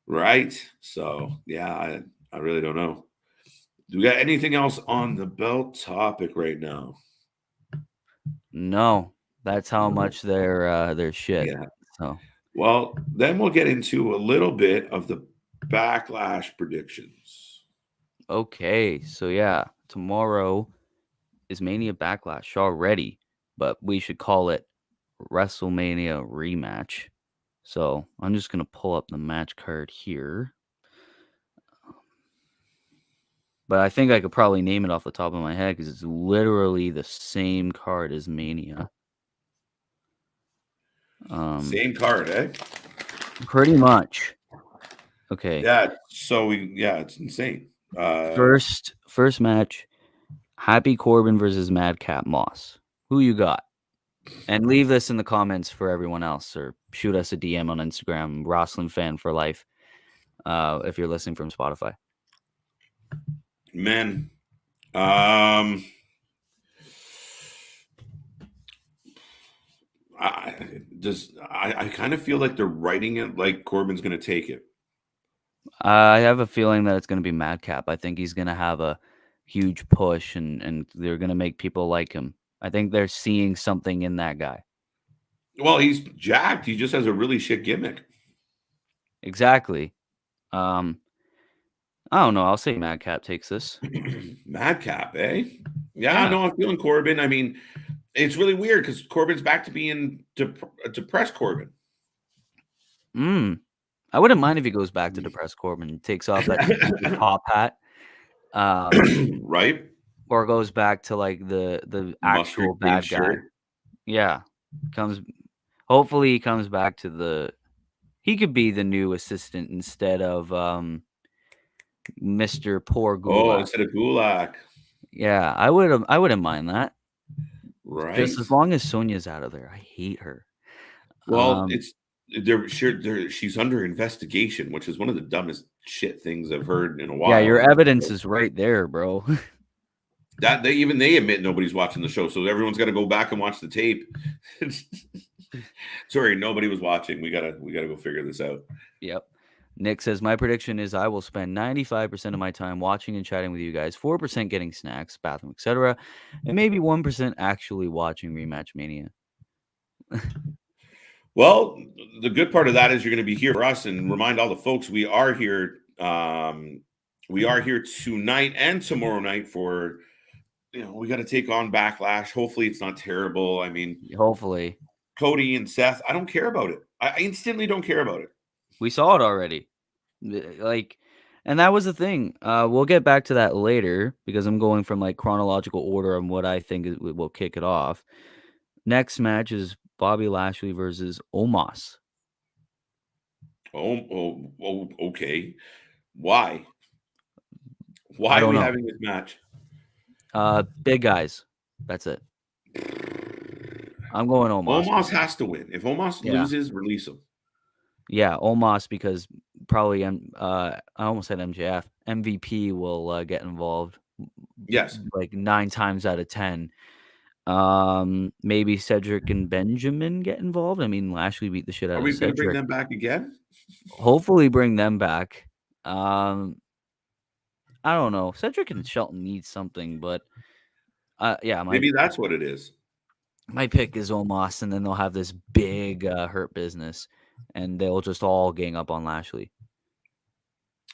Right. So yeah, I really don't know. Do we got anything else on the belt topic right now? no, that's how No. much they're shit. Yeah. So Well, then we'll get into a little bit of the backlash predictions. okay, so yeah, tomorrow is Mania Backlash already, but we should call it WrestleMania rematch. So I'm just gonna pull up the match card here. But I think I could probably name it off the top of my head because it's literally the same card as Mania. Same card, eh? Pretty much. Okay. Yeah. So it's insane. First match, Happy Corbin versus Madcap Moss. Who you got? And leave this in the comments for everyone else, or shoot us a DM on Instagram, Wrasslin fan for life. If you're listening from Spotify. Men. Um I kind of feel like they're writing it like Corbin's gonna take it. I have a feeling that it's gonna be Madcap. I think he's gonna have a huge push and they're gonna make people like him. I think they're seeing something in that guy. Well, he's jacked. He just has a really shit gimmick. Exactly. I don't know. I'll say Madcap takes this. Madcap, eh? Yeah, Yeah. no, I'm feeling Corbin. I mean, it's really weird because Corbin's back to being depressed Corbin. I wouldn't mind if he goes back to depressed Corbin, takes off that stupid top hat, Right? or goes back to like the Mustard actual green bad guy. shirt. Yeah, comes. Hopefully, he comes back to the. He could be the new assistant instead of Mr. Poor Oh, Gulak. instead of Gulak. Yeah, I wouldn't mind that. Right? Just as long as Sonya's out of there. I hate her. Well, she's under investigation, which is one of the dumbest shit things I've heard in a Yeah, while. your evidence is right there, bro. That they admit nobody's watching the show, so everyone's got to go back and watch the tape. Sorry, nobody was watching. We gotta go figure this out. Yep. Nick says, my prediction is I will spend 95% of my time watching and chatting with you guys, 4% getting snacks, bathroom, etc., and maybe 1% actually watching Rematch Mania. Well, the good part of that is you're going to be here for us, and remind all the folks we are here. We are here tonight and tomorrow night for. We got to take on Backlash. Hopefully, it's not terrible. I mean, Hopefully. Cody and Seth, I don't care about it. I instantly don't care about it. We saw it already. Like, and that was the thing. We'll get back to that later because I'm going from like chronological order on what I think will kick it off. Next match is Bobby Lashley versus Omos. Okay. Why? Why I are don't we know. having this match? Big guys. That's it. I'm going Omos. Omos has to win. If Omos loses, release him. Yeah, Omos because probably I almost said MJF. MVP will get involved. Yes. Like 9 times out of 10. Maybe Cedric and Benjamin get involved. I mean, Lashley beat the shit out Are of we going to bring Cedric. them back again? Hopefully bring them back. I don't know. Cedric and Shelton need something, but yeah, Maybe that's what it is. my pick is Omos, and then they'll have this big Hurt Business, and they'll just all gang up on Lashley.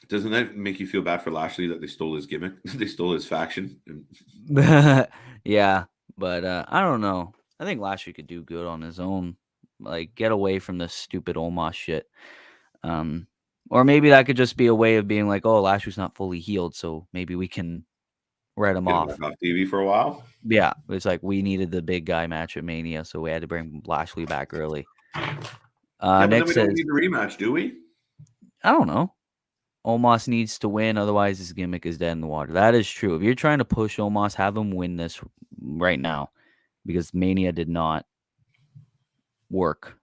Doesn't that make you feel bad for Lashley that they stole his gimmick? They stole his faction. Yeah, but I don't know. I think Lashley could do good on his own. Like, get away from this stupid Omos shit. Or maybe that could just be a way of being like, oh, Lashley's not fully healed, so maybe we can write him Get him off. back off TV for a while. Yeah, it's like we needed the big guy match at Mania, so we had to bring Lashley back early. Yeah, but then Nick we don't says, need the rematch, do we? I don't know. Omos needs to win, otherwise his gimmick is dead in the water. That is true. If you're trying to push Omos, have him win this right now, because Mania did not work.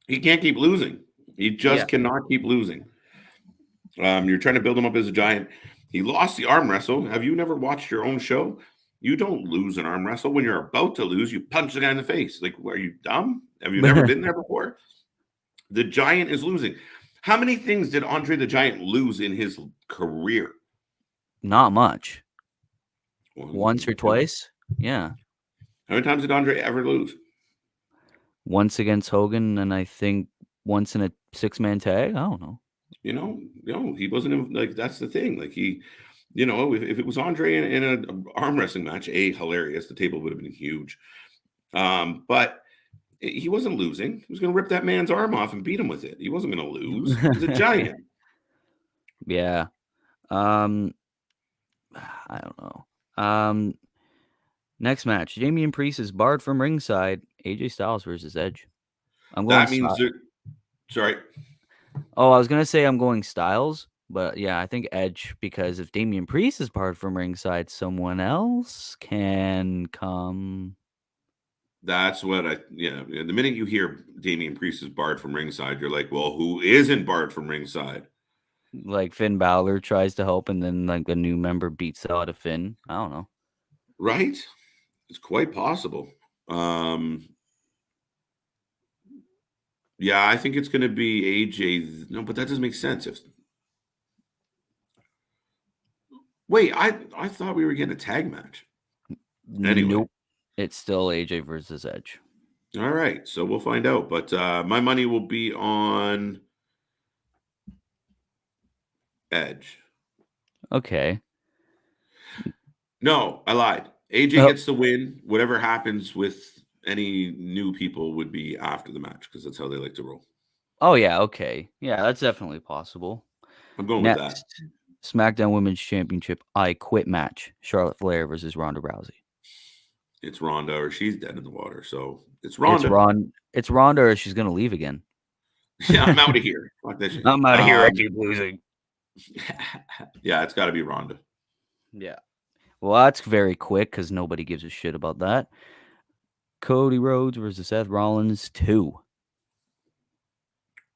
He can't keep losing. He just cannot keep losing. You're trying to build him up as a giant. He lost the arm wrestle. Have you never watched your own show? You don't lose an arm wrestle. When you're about to lose, you punch the guy in the face. Like, are you dumb? Have you never been there before? The Giant is losing. How many things did Andre the Giant lose in his career? Not much. One, Once or twice? Yeah. How many times did Andre ever lose? Once against Hogan, and I think once in a 6-man tag. I don't know. He wasn't like, that's the thing. Like if it was Andre in an arm wrestling match, hilarious. The table would have been huge. But he wasn't losing. He was going to rip that man's arm off and beat him with it. He wasn't going to lose. He's a giant. Yeah. I don't know. Next match, Damian Priest is barred from ringside. AJ Styles versus Edge. That means sorry. Oh, I was gonna say I'm going Styles, but yeah, I think Edge, because if Damian Priest is barred from ringside, someone else can come. That's what the minute you hear Damian Priest is barred from ringside, you're like, well, who isn't barred from ringside? Like Finn Balor tries to help, and then like a new member beats out of Finn. I don't know. Right? It's quite possible. Yeah, I think it's going to be AJ. No, but that doesn't make sense. Wait, I thought we were getting a tag match. Anyway. Nope. It's still AJ versus Edge. All right, so we'll find out. But my money will be on Edge. Okay. No, I lied. AJ gets the win. Whatever happens with any new people would be after the match, because that's how they like to roll. Oh, yeah, okay. Yeah, that's definitely possible. I'm going with that. SmackDown Women's Championship I Quit match. Charlotte Flair versus Ronda Rousey. It's Ronda or she's dead in the water. So it's Ronda. It's Ronda or she's going to leave again. Yeah, I'm out of here. Fuck that shit. I'm out of here. I keep losing. Yeah, it's got to be Ronda. Yeah. Well, that's very quick because nobody gives a shit about that. Cody Rhodes versus Seth Rollins 2.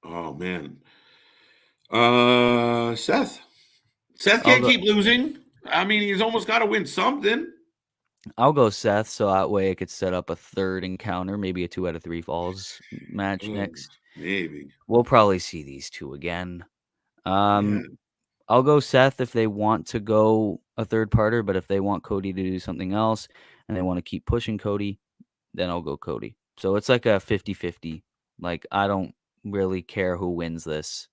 Oh, man. Seth. Seth can't keep losing. I mean, he's almost got to win something. I'll go Seth, so that way it could set up a third encounter, maybe a 2 out of 3 falls match next. Maybe. We'll probably see these two again. I'll go Seth if they want to go a third parter, but if they want Cody to do something else and they want to keep pushing Cody, then I'll go Cody. So it's like a 50-50. Like, I don't really care who wins this,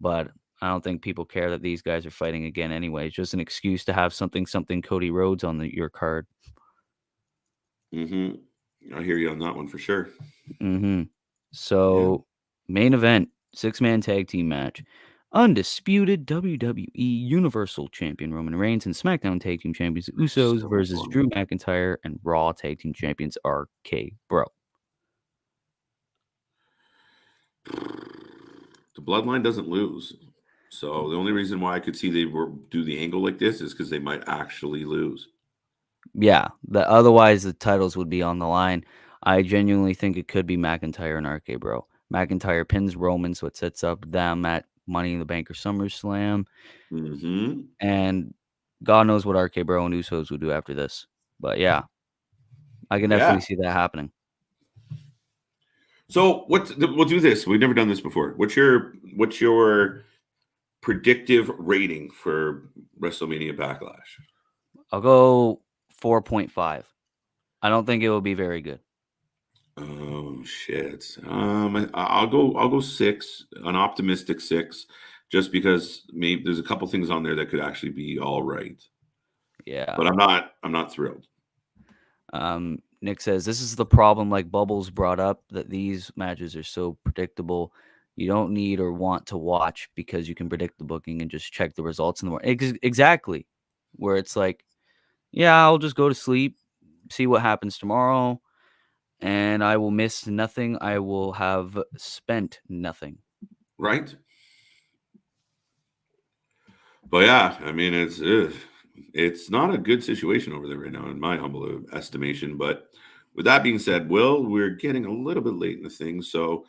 but I don't think people care that these guys are fighting again anyway. It's just an excuse to have something Cody Rhodes on your card. I hear you on that one for sure. So, main event, 6-man tag team match. Undisputed WWE Universal Champion Roman Reigns and SmackDown Tag Team Champions Usos versus Drew McIntyre and Raw Tag Team Champions RK Bro. The Bloodline doesn't lose. So the only reason why I could see they do the angle like this is because they might actually lose. Yeah, otherwise the titles would be on the line. I genuinely think it could be McIntyre and RK Bro. McIntyre pins Roman, so it sets up them at Money in the Bank or SummerSlam. And God knows what RK Bro and Usos would do after this. But yeah, I can definitely see that happening. So we'll do this. We've never done this before. What's your predictive rating for WrestleMania Backlash? I'll go 4.5. I don't think it will be very good. Oh shit. I'll go 6, an optimistic 6, just because maybe there's a couple things on there that could actually be all right. Yeah. But I'm not thrilled. Nick says this is the problem, like Bubbles brought up, that these matches are so predictable. you don't need or want to watch because you can predict the booking and just check the results in the morning. Exactly. Where it's like, yeah, I'll just go to sleep, see what happens tomorrow, and I will miss nothing. I will have spent nothing. Right. But yeah, I mean, it's not a good situation over there right now, in my humble estimation. But with that being said, Will, we're getting a little bit late in the thing, so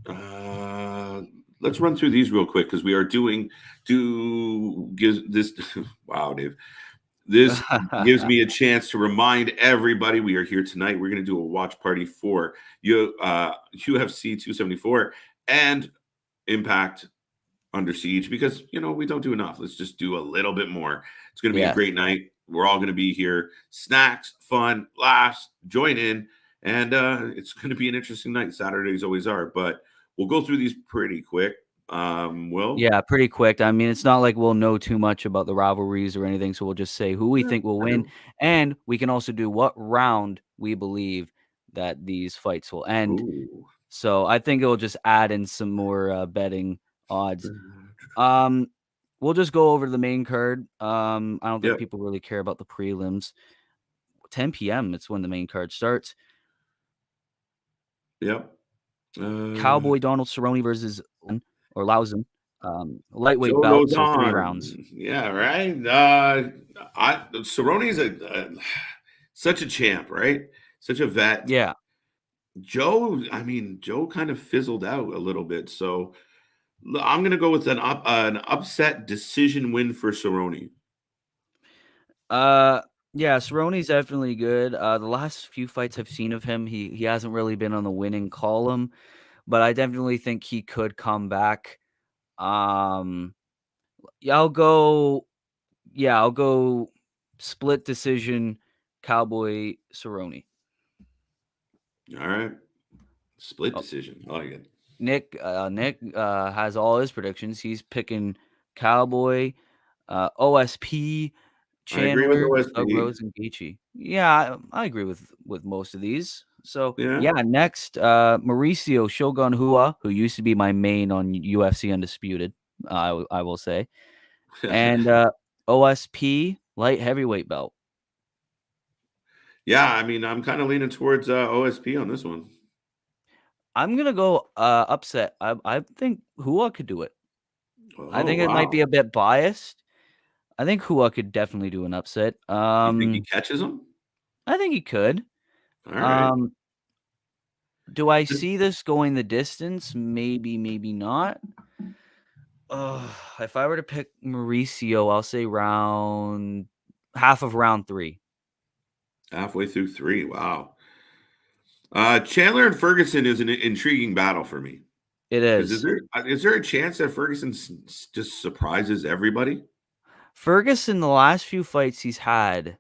uh, let's run through these real quick because we are doing do gives this. Wow, Dave, this gives me a chance to remind everybody we are here tonight. We're going to do a watch party for UFC 274 and Impact Under Siege because we don't do enough. Let's just do a little bit more. It's going to be a Yes. great night. We're all going to be here. Snacks, fun, laughs, join in, and it's going to be an interesting night. Saturdays always are, but we'll go through these pretty quick. Will Yeah, pretty quick. I mean, it's not like we'll know too much about the rivalries or anything, so we'll just say who we yeah, think will I win, know. and we can also do what round we believe that these fights will end. Ooh. So I think it'll just add in some more betting odds. Um, we'll just go over the main card. I don't think Yep. people really care about the prelims. 10 p.m. It's when the main card starts. Yep. Cowboy Donald Cerrone versus or Lausen. Lightweight Show bout, goes so 3 rounds. on. Yeah, right. Cerrone's such a champ, right? Such a vet. Yeah. Joe, I mean, Joe kind of fizzled out a little bit. So I'm going to go with an upset decision win for Cerrone. Uh, yeah, Cerrone's definitely good. The last few fights I've seen of him, he hasn't really been on the winning column, but I definitely think he could come back. Um, yeah, I'll go split decision, Cowboy Cerrone. All right. Split Oh, decision. I like it. Nick has all his predictions. He's picking Cowboy, OSP, I agree with Chandler, Doug OSP. Rose, and Gaethje. Yeah, I agree with most of these. So Yeah. yeah, next, Mauricio Shogun Hua, who used to be my main on UFC Undisputed, I will say, and OSP light heavyweight belt. Yeah. I mean, I'm kind of leaning towards OSP on this one. I'm gonna go upset. I think Hua could do it. I Oh, think it might be wow. a bit biased. I think Hua could definitely do an upset. You think he catches him? I think he could. All right. Um, do I see this going the distance? Maybe, maybe not. If I were to pick Mauricio, I'll say half of round 3. Halfway through 3. Wow. Chandler and Ferguson is an intriguing battle for me. It Because is. is there a chance that Ferguson just surprises everybody? Ferguson, the last few fights he's had,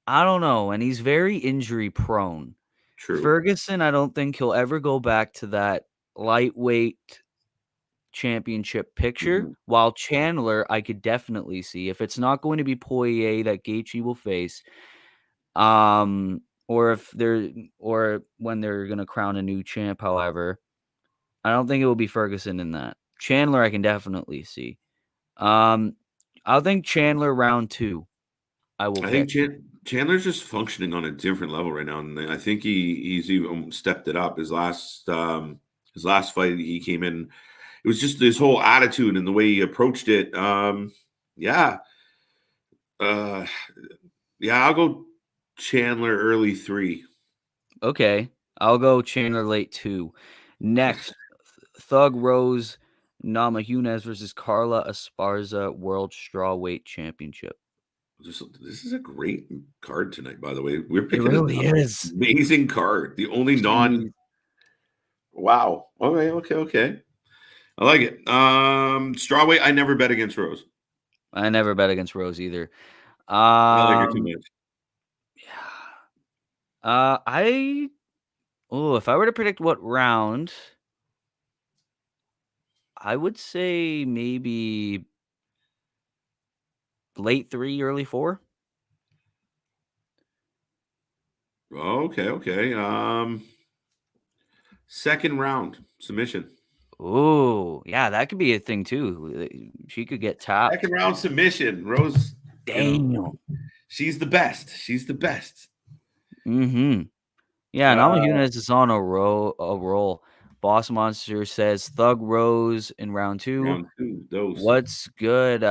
I don't know, and he's very injury prone. True. Ferguson, I don't think he'll ever go back to that lightweight championship picture, Mhm. while Chandler, I could definitely see if it's not going to be Poirier that Gaethje will face, or if they're or when they're gonna crown a new champ, however, I don't think it will be Ferguson in that. Chandler, I can definitely see. Um, I'll think Chandler round 2, I will I think pick. Chandler's just functioning on a different level right now, and I think he's even stepped it up. His last fight, he came in. It was just this whole attitude and the way he approached it. Yeah, uh, yeah. I'll go Chandler early 3. Okay, I'll go Chandler late 2. Next, Thug Rose Namajunas versus Carla Esparza World Strawweight Championship. This is a great card tonight, by the way. We're It picking an really is. amazing card. The only non. Jeez. Wow. Okay. Okay. Okay. I like it. Strawweight. I never bet against Rose. I never bet against Rose either. I like her too Um, much. yeah. I if I were to predict what round, I would say maybe late 3, early 4. Okay. Okay. Second round submission. Ooh, yeah, that could be a thing too. She could get tapped. Second round submission. Rose, Damn. she's the best. She's the best. Mm-hmm. Yeah, Namajunas is on a roll. Boss Monster says Thug Rose in round 2. Round 2. Those. What's good,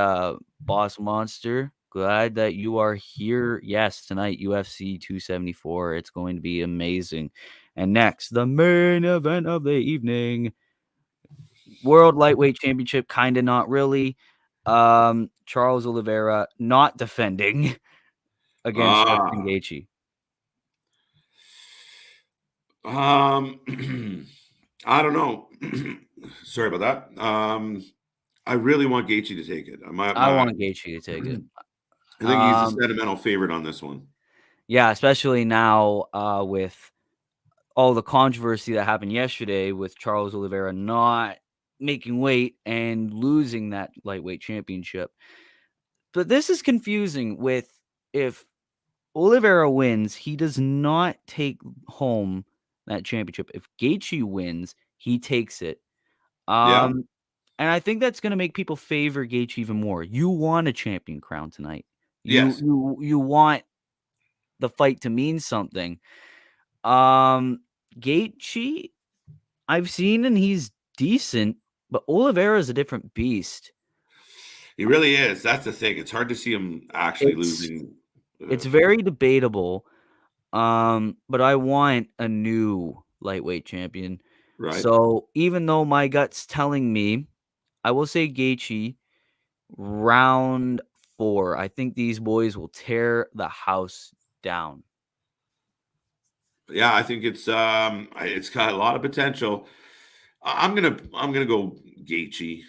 Boss Monster? Glad that you are here. Yes, tonight, UFC 274. It's going to be amazing. And next, the main event of the evening. World Lightweight Championship, kind of not really. Charles Oliveira not defending against Justin Gaethje. I don't know. Sorry about that. I really want Gaethje to take it. I want Gaethje to take it. I think he's a sentimental favorite on this one. Yeah, especially now with all the controversy that happened yesterday with Charles Oliveira not making weight and losing that lightweight championship. But this is confusing with if Oliveira wins, he does not take home that championship. If Gaethje wins, he takes it. Yeah. And I think that's going to make people favor Gaethje even more. You want a champion crown tonight. Yes. You want the fight to mean something. Gaethje, I've seen and he's decent, but Oliveira is a different beast. He really is. That's the thing. It's hard to see him actually losing. It's very debatable. But I want a new lightweight champion. Right. So even though my gut's telling me, I will say Gaethje round 4. I think these boys will tear the house down. Yeah, I think it's got a lot of potential. I'm gonna go Gaethje.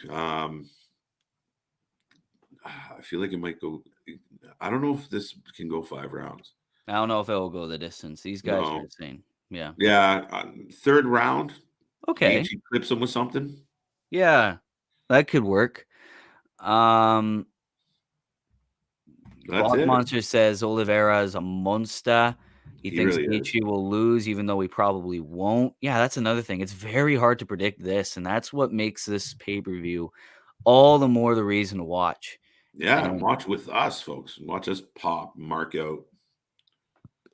I feel like it might go. I don't know if this can go 5 rounds. I don't know if it will go the distance. These guys are insane. Yeah. Yeah. Third round. Okay. Gaethje clips him with something. Yeah, that could work. That's Boss it. Monster says Oliveira is a monster. He thinks really Gaethje will lose, even though he probably won't. Yeah, that's another thing. It's very hard to predict this, and that's what makes this pay-per-view all the more the reason to watch. Yeah, And watch with us, folks. Watch us mark out.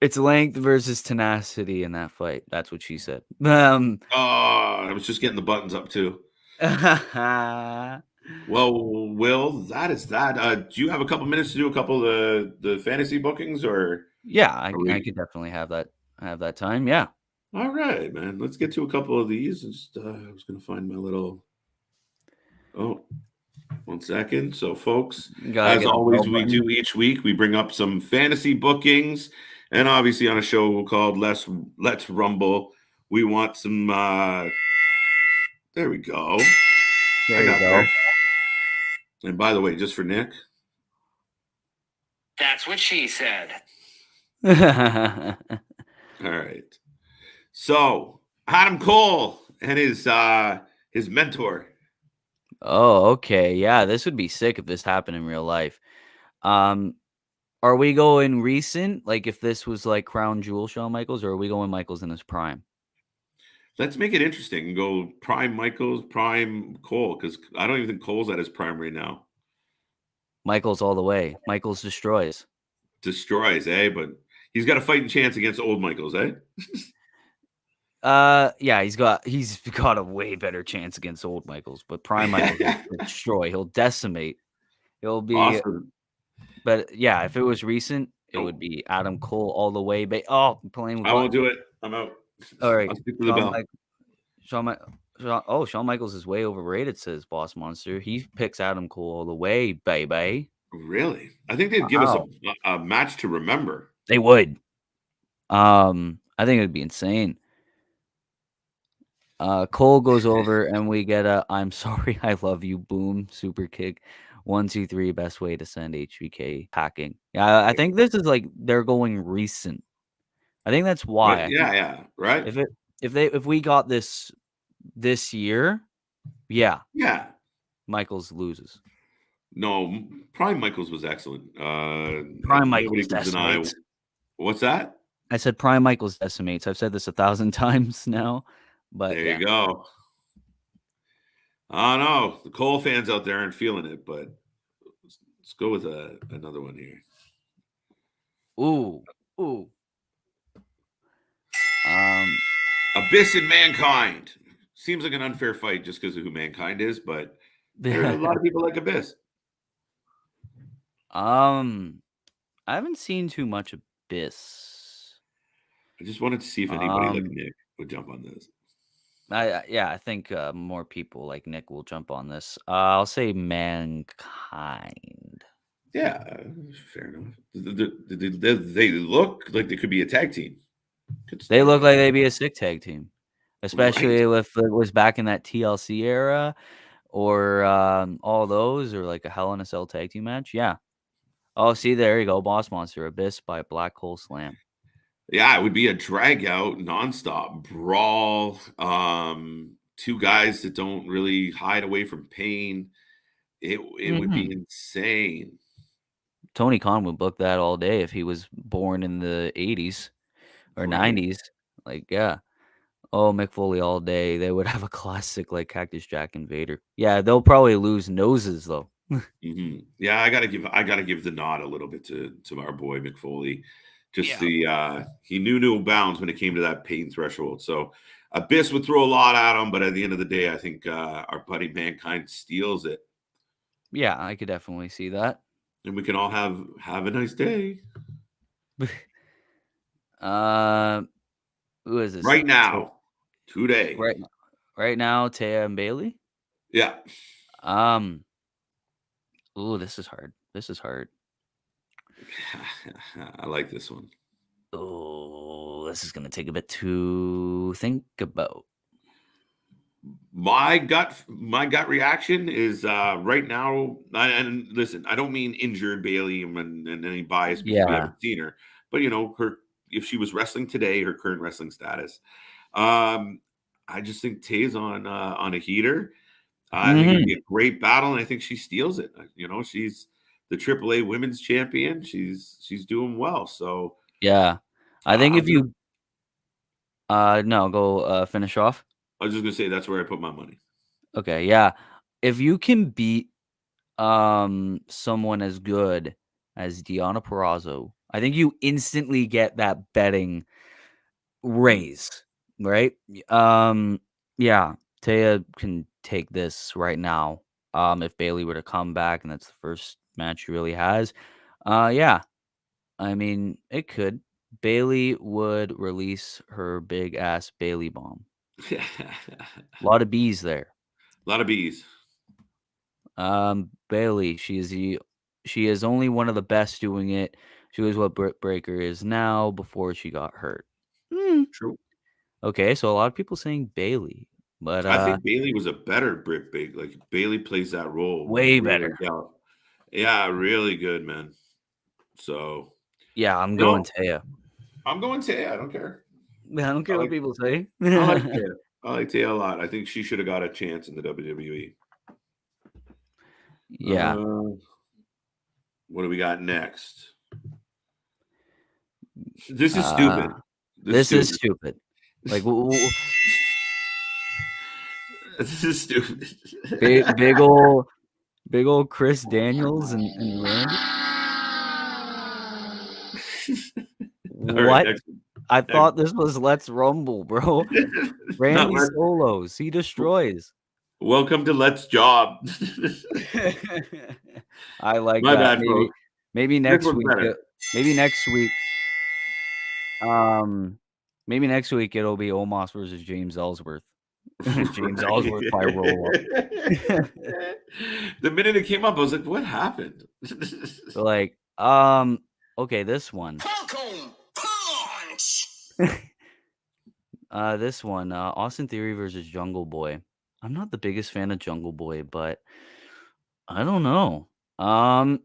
it's length versus tenacity in that fight. That's what she said. I was just getting the buttons up too. Well, Will, that is that. Do you have a couple minutes to do a couple of the fantasy bookings, or? Yeah, I could definitely have that time. Yeah. All right, man. Let's get to a couple of these. Just, I was going to find my little. Oh, 1 second. So, folks, as always, we do each week, we bring up some fantasy bookings, and obviously on a show called Let's Rumble, we want some. There we go. There you go. And by the way, just for Nick. That's what she said. All right. So Adam Cole and his mentor. Oh, okay. Yeah, this would be sick if this happened in real life. Are we going recent? Like if this was like Crown Jewel Shawn Michaels, or are we going Michaels in his prime? Let's make it interesting and go prime Michaels, prime Cole, because I don't even think Cole's at his prime right now. Michaels all the way. Michaels destroys. Eh? But he's got a fighting chance against old Michaels, eh? Yeah, he's got a way better chance against old Michaels, but prime Michaels will destroy. He'll decimate. He'll be awesome. But yeah, if it was recent, it would be Adam Cole all the way. Playing with I won't do it. I'm out. All right. I'll stick to the bell. Shawn Michaels is way overrated, says Boss Monster. He picks Adam Cole all the way, baby. Really? I think they'd give us a match to remember. They would. I think it'd be insane. Cole goes over and we get a "I'm sorry, I love you" boom super kick. 1, 2, 3, best way to send HBK packing. Yeah, I think this is like they're going recent. I think that's why. Yeah, right. If we got this year, yeah, Michaels loses. No, Prime Michaels was excellent. Prime Michaels decimates. What's that? I said Prime Michaels decimates. I've said this 1,000 times now. But There yeah. you go. I don't know. The Cole fans out there aren't feeling it, but let's go with another one here. Ooh. Abyss and Mankind. Seems like an unfair fight just because of who Mankind is, but there are a lot of people like Abyss. I haven't seen too much Abyss. I just wanted to see if anybody like Nick would jump on this. I think more people like Nick will jump on this. I'll say Mankind. Yeah, fair enough. They look like they could be a tag team. They look like they'd be a sick tag team, Right. especially if it was back in that TLC era or all those or like a Hell in a Cell tag team match. Yeah. Oh, see, there you go. Boss Monster Abyss by Black Hole Slam. Yeah, it would be a drag out, nonstop brawl. Two guys that don't really hide away from pain. It would be insane. Tony Khan would book that all day if he was born in the 80s or Right. 90s. Like, yeah. Oh, Mick Foley all day. They would have a classic like Cactus Jack and Vader. Yeah, they'll probably lose noses though. Yeah, I gotta give the nod a little bit to our boy Mick Foley. Just Yeah. he knew no bounds when it came to that pain threshold. So Abyss would throw a lot at him, but at the end of the day, I think our buddy Mankind steals it. Yeah, I could definitely see that. And we can all have a nice day. Who is this? Right now. Today. Right now, Taya and Bailey. Yeah. Ooh, this is hard. I like this one. Oh, this is gonna take a bit to think about. My gut reaction is right now. And listen, I don't mean injured Bailey and any bias because we Yeah. haven't seen her, but her if she was wrestling today, her current wrestling status. I just think Tay's on a heater. I think it'd be a great battle, and I think she steals it. She's the AAA Women's Champion. She's doing well. So Yeah, I think if you no, go finish off. I was just gonna say that's where I put my money. Okay, yeah. If you can beat someone as good as Deonna Purrazzo, I think you instantly get that betting raise, right? Yeah, Taya can take this right now. If Bailey were to come back and that's the first match she really has, yeah. I mean, it could. Bailey would release her big ass Bailey bomb. A lot of bees there. A lot of bees. Bailey, she is only one of the best doing it. She was what Britt Breaker is now before she got hurt. True. Okay, so a lot of people saying Bailey, but I think Bailey was a better Brit Big. Like Bailey plays that role way really better. well. Yeah, really good, man. So Yeah, I'm going Taya. I'm going Taya. I don't care. I don't care what people say. I like Taya. I like Taya a lot. I think she should have got a chance in the WWE. Yeah. What do we got next? This is stupid. This is stupid. Like, this is stupid. big old Chris Daniels and Randy. What? Right, I thought this was Let's Rumble, bro. Randy solos. He destroys. Welcome to Let's Job. I like My that. bad, folks. Maybe next week. Maybe next week. Maybe next week it'll be Omos versus James Ellsworth. James Ellsworth by roll up. The minute it came up, I was like, "What happened?" Like, okay, this one. This one, Austin Theory versus Jungle Boy. I'm not the biggest fan of Jungle Boy, but I don't know. I'll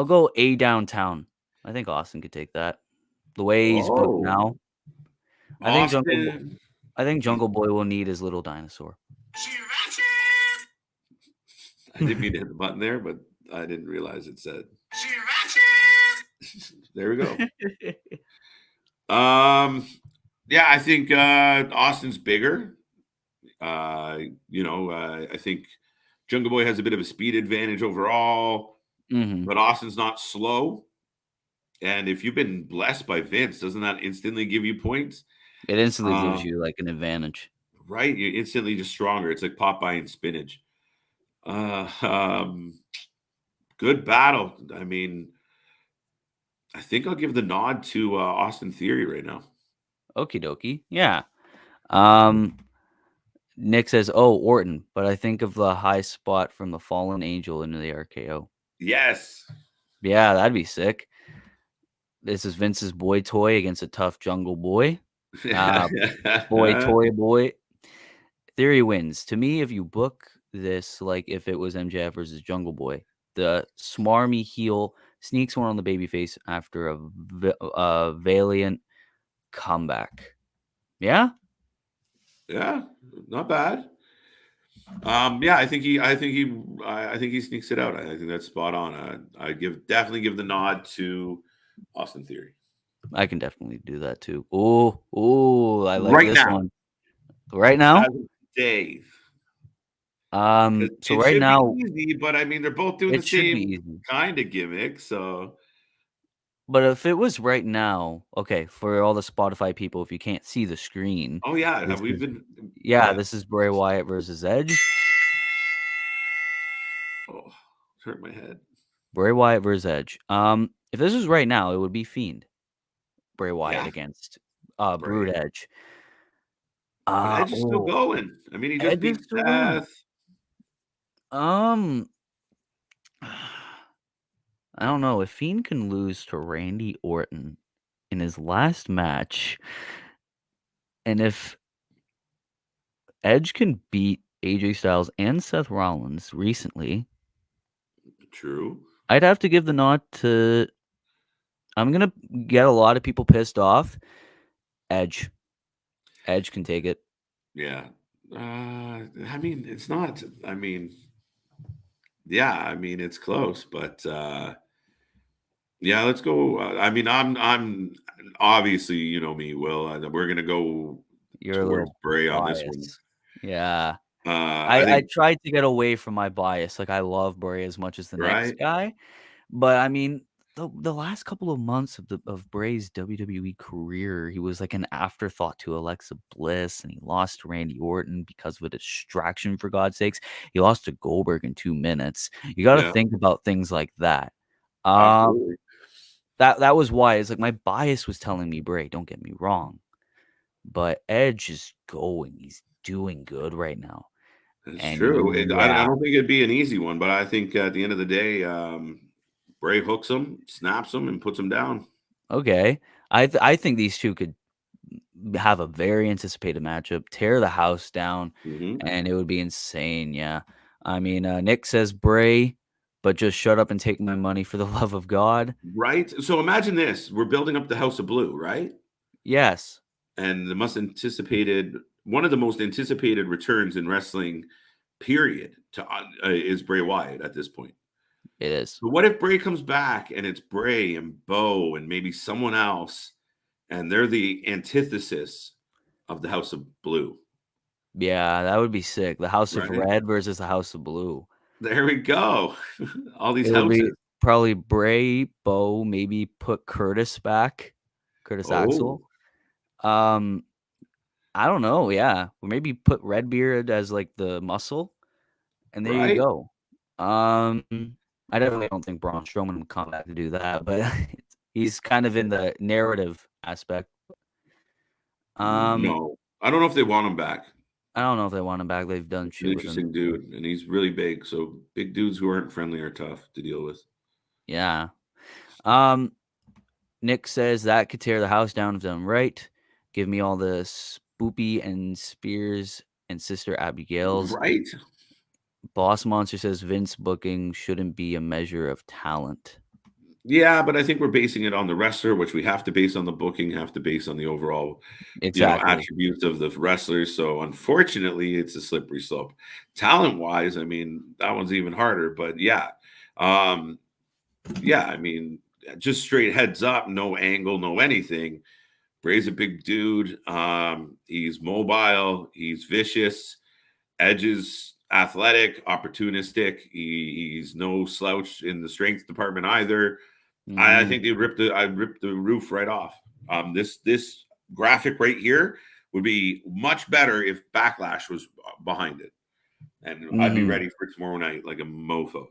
go A Downtown. I think Austin could take that. The way he's booked now. I think Jungle Boy will need his little dinosaur. I didn't mean to hit the button there, but I didn't realize it said. There we go. Yeah, I think Austin's bigger. I think Jungle Boy has a bit of a speed advantage overall, Mhm. but Austin's not slow. And if you've been blessed by Vince, doesn't that instantly give you points? It instantly gives Uh, you, like, an advantage. right? You're instantly just stronger. It's like Popeye and spinach. Uh, um, Good battle. I mean, I think I'll give the nod to Austin Theory right now. Okie dokie. Yeah. Um, Nick says, "Oh, Orton," but I think of the high spot from the Fallen Angel into the RKO. Yes. Yeah, that'd be sick. This is Vince's boy toy against a tough Jungle Boy. Boy toy boy. Theory wins. To me, if you book this like if it was MJF versus Jungle Boy, the smarmy heel sneaks one on the babyface after a valiant comeback. Yeah? Yeah, not bad. Yeah, I think he sneaks it out. I think that's spot on. I definitely give the nod to Austin Theory I can definitely do that too. Ooh, I like right this now, one. Right as now? of today, because So it right should be now, easy. But I mean, they're both doing the it should be same easy. kind of gimmick. So, But if it was right now, okay, for all the Spotify people, if you can't see the screen, oh yeah, this have we is been? yeah, Yeah. this is Bray Wyatt versus Edge. Oh, hurt my head. Bray Wyatt versus Edge. If this was right now, it would be Fiend. Bray Wyatt Yeah, against Brood Bray. Edge. But Edge is still Oh, going. I mean, he just Edge is beat still going. Seth. Um, I don't know if Fiend can lose to Randy Orton in his last match, and if Edge can beat AJ Styles and Seth Rollins recently, True. I'd have to give the nod to. I'm gonna get a lot of people pissed off. Edge. Edge can take it. Yeah. I mean, it's not. I mean, yeah. I mean, it's close, but yeah. Let's go. I mean, I'm obviously, you know me, Will. We're gonna go You're a towards little Bray on this one. biased. Yeah. I I think tried to get away from my bias. Like, I love Bray as much as the next right. guy, but I mean, the last couple of months of Bray's WWE career, he was like an afterthought to Alexa Bliss, and he lost to Randy Orton because of a distraction. For God's sakes, he lost to Goldberg in 2 minutes. You got to Yeah, think about things like that. Um, absolutely. that was why it's like my bias was telling me Bray. Don't get me wrong, but Edge is going. He's doing good right now, It's and true. I yeah. don't think it'd be an easy one, but I think at the end of the day, Bray hooks him, snaps him, and puts him down. Okay. I think these 2 could have a very anticipated matchup, tear the house down, Hmm. and it would be insane, yeah. I mean, Nick says Bray, but just shut up and take my money for the love of God. Right. So imagine this: we're building up the House of Blue, right? Yes, And one of the most anticipated returns in wrestling, period, to is Bray Wyatt at this point. it is. But what if Bray comes back and it's Bray and Bo and maybe someone else, and they're the antithesis of the House of Blue, Yeah, that would be sick. The House of right? Red versus the House of Blue. There we go. All these It'll be houses. probably Bray, Bo, maybe put Curtis back, Curtis Axel. Oh, Um, I don't know, yeah. Or maybe put Redbeard as, like, the muscle. And there you right. go. Um, I definitely don't think Braun Strowman would come back to do that, but he's kind of in the narrative aspect. Um, No, I don't know if they want him back. I don't know if they want him back. They've done An shit with him. interesting dude, and he's really big. So big dudes who aren't friendly are tough to deal with. Yeah. Um, Nick says that could tear the house down if done right. Give me all the Spoopy and Spears and Sister Abigail's. Right? Boss Monster says Vince booking shouldn't be a measure of talent. Yeah, but I think we're basing it on the wrestler, which we have to base on the booking, have to base on the overall, Exactly. attributes of the wrestlers. So unfortunately, it's a slippery slope. Talent wise, I mean, that one's even harder. But yeah, I mean, just straight heads up, no angle, no anything. Bray's a big dude. He's mobile. He's vicious. Edge is athletic, opportunistic. He's no slouch in the strength department either. I Mhm. think I ripped the roof right off. This graphic right here would be much better if Backlash was behind it, and I'd be Mhm. ready for tomorrow night like a mofo.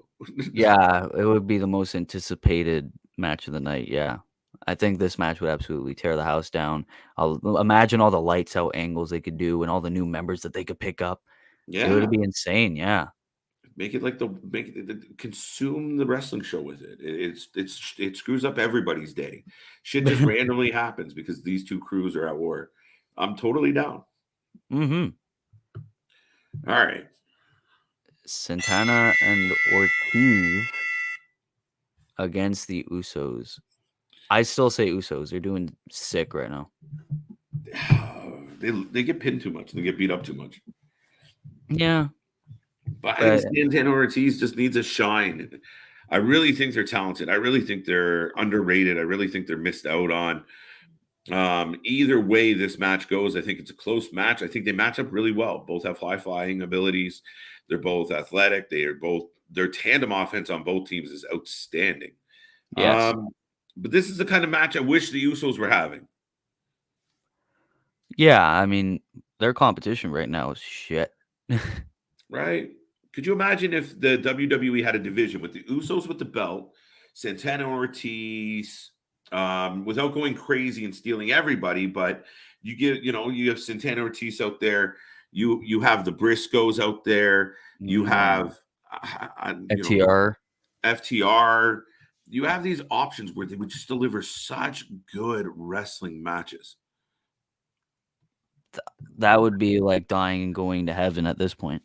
Yeah, it would be the most anticipated match of the night, yeah. I think this match would absolutely tear the house down. I'll imagine all the lights out angles they could do and all the new members that they could pick up. It would Yeah, be insane, yeah. make it like consume the wrestling show with it. It screws up everybody's day. Shit just randomly happens because these two crews are at war. I'm totally down. Mhm. All right. Santana and Ortiz against the Usos. I still say Usos. They're doing sick right now. They get pinned too much. They get beat up too much. Yeah, But I think but Santana Ortiz just needs a shine. I really think they're talented. I really think they're underrated. I really think they're missed out on. Either way this match goes, I think it's a close match. I think they match up really well. Both have high flying abilities. They're both athletic. Their tandem offense on both teams is outstanding. yes. But this is the kind of match I wish the Usos were having, Yeah, I mean, their competition right now is shit. right? Could you imagine if the WWE had a division with the Usos with the belt, Santana Ortiz, without going crazy and stealing everybody, but you have Santana Ortiz out there, you have the Briscoes out there, you Mm. have FTR. FTR, you have these options where they would just deliver such good wrestling matches, That would be like dying and going to heaven at this point.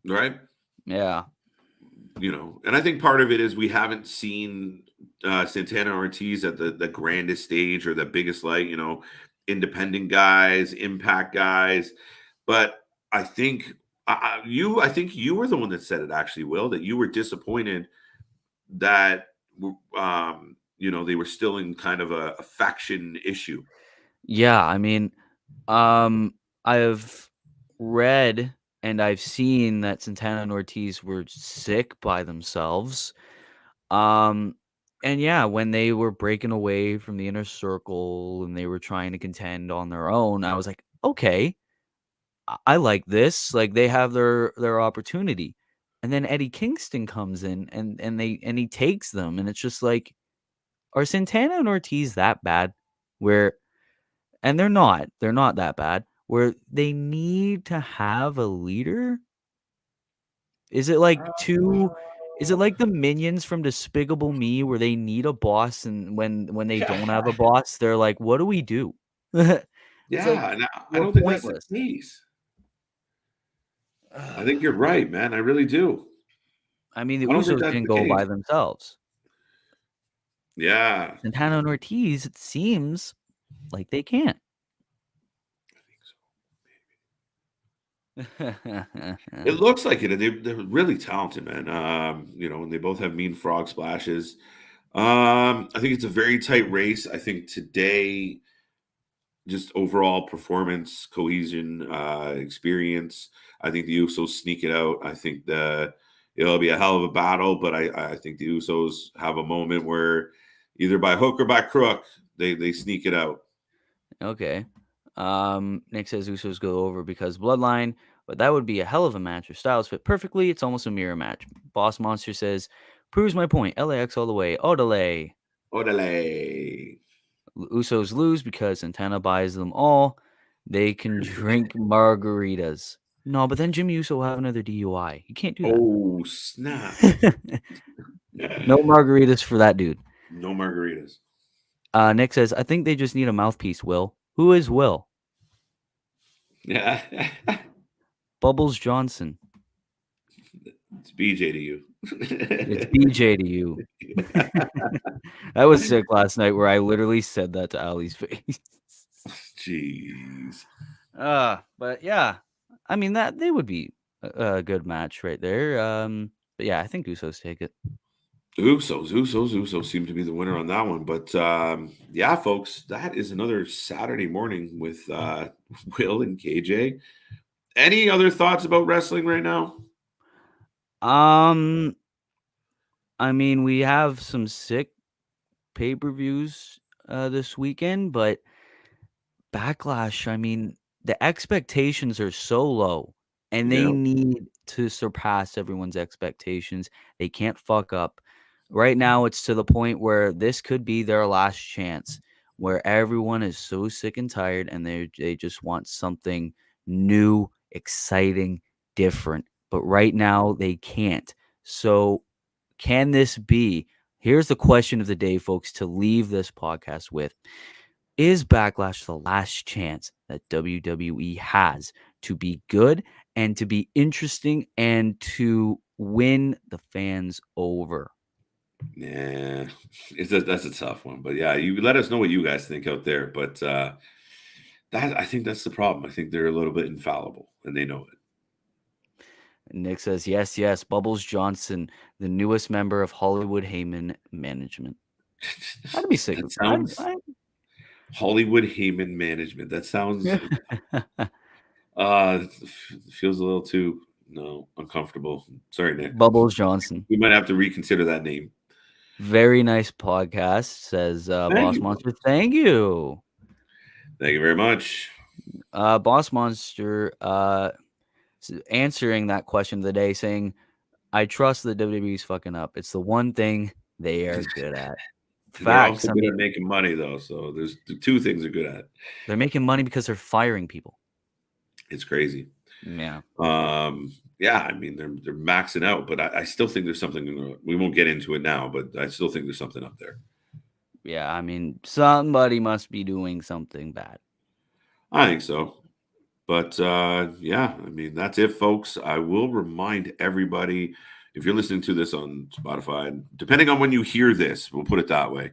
right? Yeah. And I think part of it is we haven't seen Santana Ortiz at the grandest stage or the biggest light, independent guys, impact guys. But I think I think you were the one that said it actually, Will, that you were disappointed that they were still in kind of a faction issue. Yeah, I mean, I've read and I've seen that Santana and Ortiz were sick by themselves. Um, and yeah, when they were breaking away from the inner circle and they were trying to contend on their own, I was like, okay, I like this. Like they have their opportunity. And then Eddie Kingston comes in and he takes them, and it's just like, are Santana and Ortiz that bad? Where and they're not that bad. Where they need to have a leader? Is it like two is it like the minions from Despicable Me where they need a boss and when they don't have a boss, they're like, "What do we do?" It's like, Yeah, and I we're don't think that's the pointless. case. I Ugh. think you're right, man. I really do. I mean, the I don't think Usos that's can the go by case. themselves. Yeah. Santana and Ortiz, it seems like they can't. It looks like it. They're really talented, man. And they both have mean frog splashes. I think it's a very tight race. I think today, just overall performance, cohesion, experience. I think the Usos sneak it out. I think it'll be a hell of a battle, but I think the Usos have a moment where either by hook or by crook, they sneak it out. Okay. Nick says Usos go over because Bloodline, but that would be a hell of a match. Your styles fit perfectly. It's almost a mirror match. Boss Monster says, proves my point. LAX all the way. Odele. Orale. Usos lose because Santana buys them all. They can drink margaritas. No, but then Jimmy Uso will have another DUI. You can't do that. Oh, snap. No margaritas for that dude. No margaritas. Nick says, I think they just need a mouthpiece, Will. Who is Will? Yeah. Bubbles Johnson. It's BJ to you. It's BJ to you. That was sick last night where I literally said that to Ali's face. Jeez. But yeah, I mean that they would be a good match right there. But yeah, I think Usos take it. Usos seem to be the winner on that one. But yeah, folks, that is another Saturday morning with Will and KJ. Any other thoughts about wrestling right now? Um, I mean, we have some sick pay-per-views this weekend, but Backlash, I mean, the expectations are so low, and they Yeah. need to surpass everyone's expectations. They can't fuck up. Right now, it's to the point where this could be their last chance, where everyone is so sick and tired, and they just want something new, exciting, different. But right now, they can't. So, can this be? Here's the question of the day, folks, to leave this podcast with. Is Backlash the last chance that WWE has to be good and to be interesting and to win the fans over? Yeah, that's a tough one. But yeah, you let us know what you guys think out there. But that I think that's the problem. I think they're a little bit infallible, and they know Nick says, yes, yes, Bubbles Johnson, the newest member of Hollywood Heyman Management. it. That'd be sick. That sounds Hollywood Heyman Management. That sounds feels a little too uncomfortable. Sorry, Nick. Bubbles Johnson. We might have to reconsider that name. Very nice podcast, says Thank Boss you. Monster. Thank you. Thank you very much. Boss Monster answering that question of the day, saying, I trust that WWE's fucking up. It's the one thing they are good at. They're Facts. also I good mean, at making money, though. So there's the two things they're good at. they're making money because they're firing people. It's crazy. Yeah. Yeah, I mean they're maxing out, but I still think there's something. We won't get into it now, but I still think there's something up there. Yeah, I mean, somebody must be doing something bad. I think so. But yeah, I mean that's it, folks. I will remind everybody if you're listening to this on Spotify, depending on when you hear this, we'll put it that way.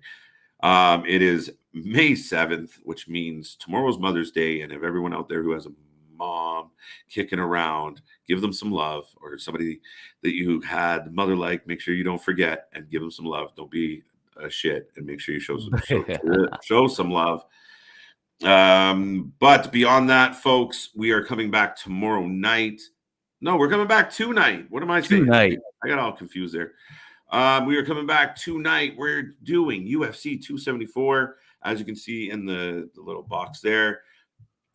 It is May 7th, which means tomorrow's Mother's Day, and if everyone out there who has a mom kicking around, give them some love, or somebody that you had mother like, make sure you don't forget and give them some love. Don't be a shit, and make sure you show some love. But beyond that, folks, we are coming back tomorrow night. No, we're coming back tonight. What am I saying? Tonight. I got all confused there. We are coming back tonight. We're doing UFC 274, as you can see in the little box there.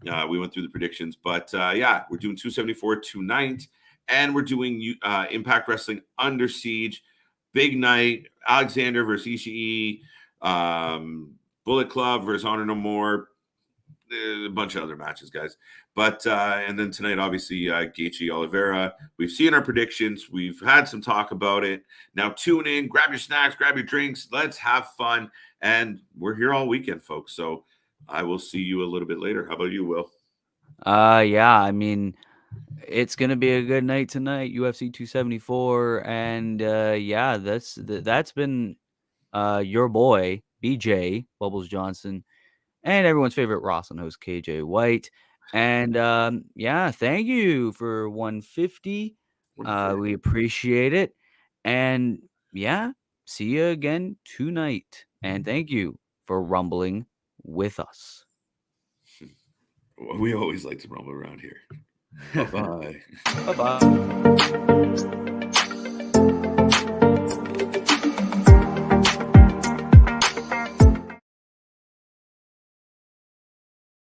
We went through the predictions, but yeah, we're doing 274 tonight, and we're doing Impact Wrestling Under Siege. Big night. Alexander versus Ishii. Bullet Club versus Honor No More. A bunch of other matches, guys. But and then tonight, obviously, Gaethje Oliveira. We've seen our predictions. We've had some talk about it. Now tune in, grab your snacks, grab your drinks. Let's have fun. And we're here all weekend, folks. So I will see you a little bit later. How about you, Will? Yeah, I mean, it's gonna be a good night tonight, UFC 274, and yeah, that's been your boy BJ Bubbles Johnson and everyone's favorite Wrasslin host KJ White. And yeah, thank you for 150. We appreciate it. And yeah, see you again tonight. And thank you for rumbling with us. We always like to rumble around here. Bye-bye. Bye-bye.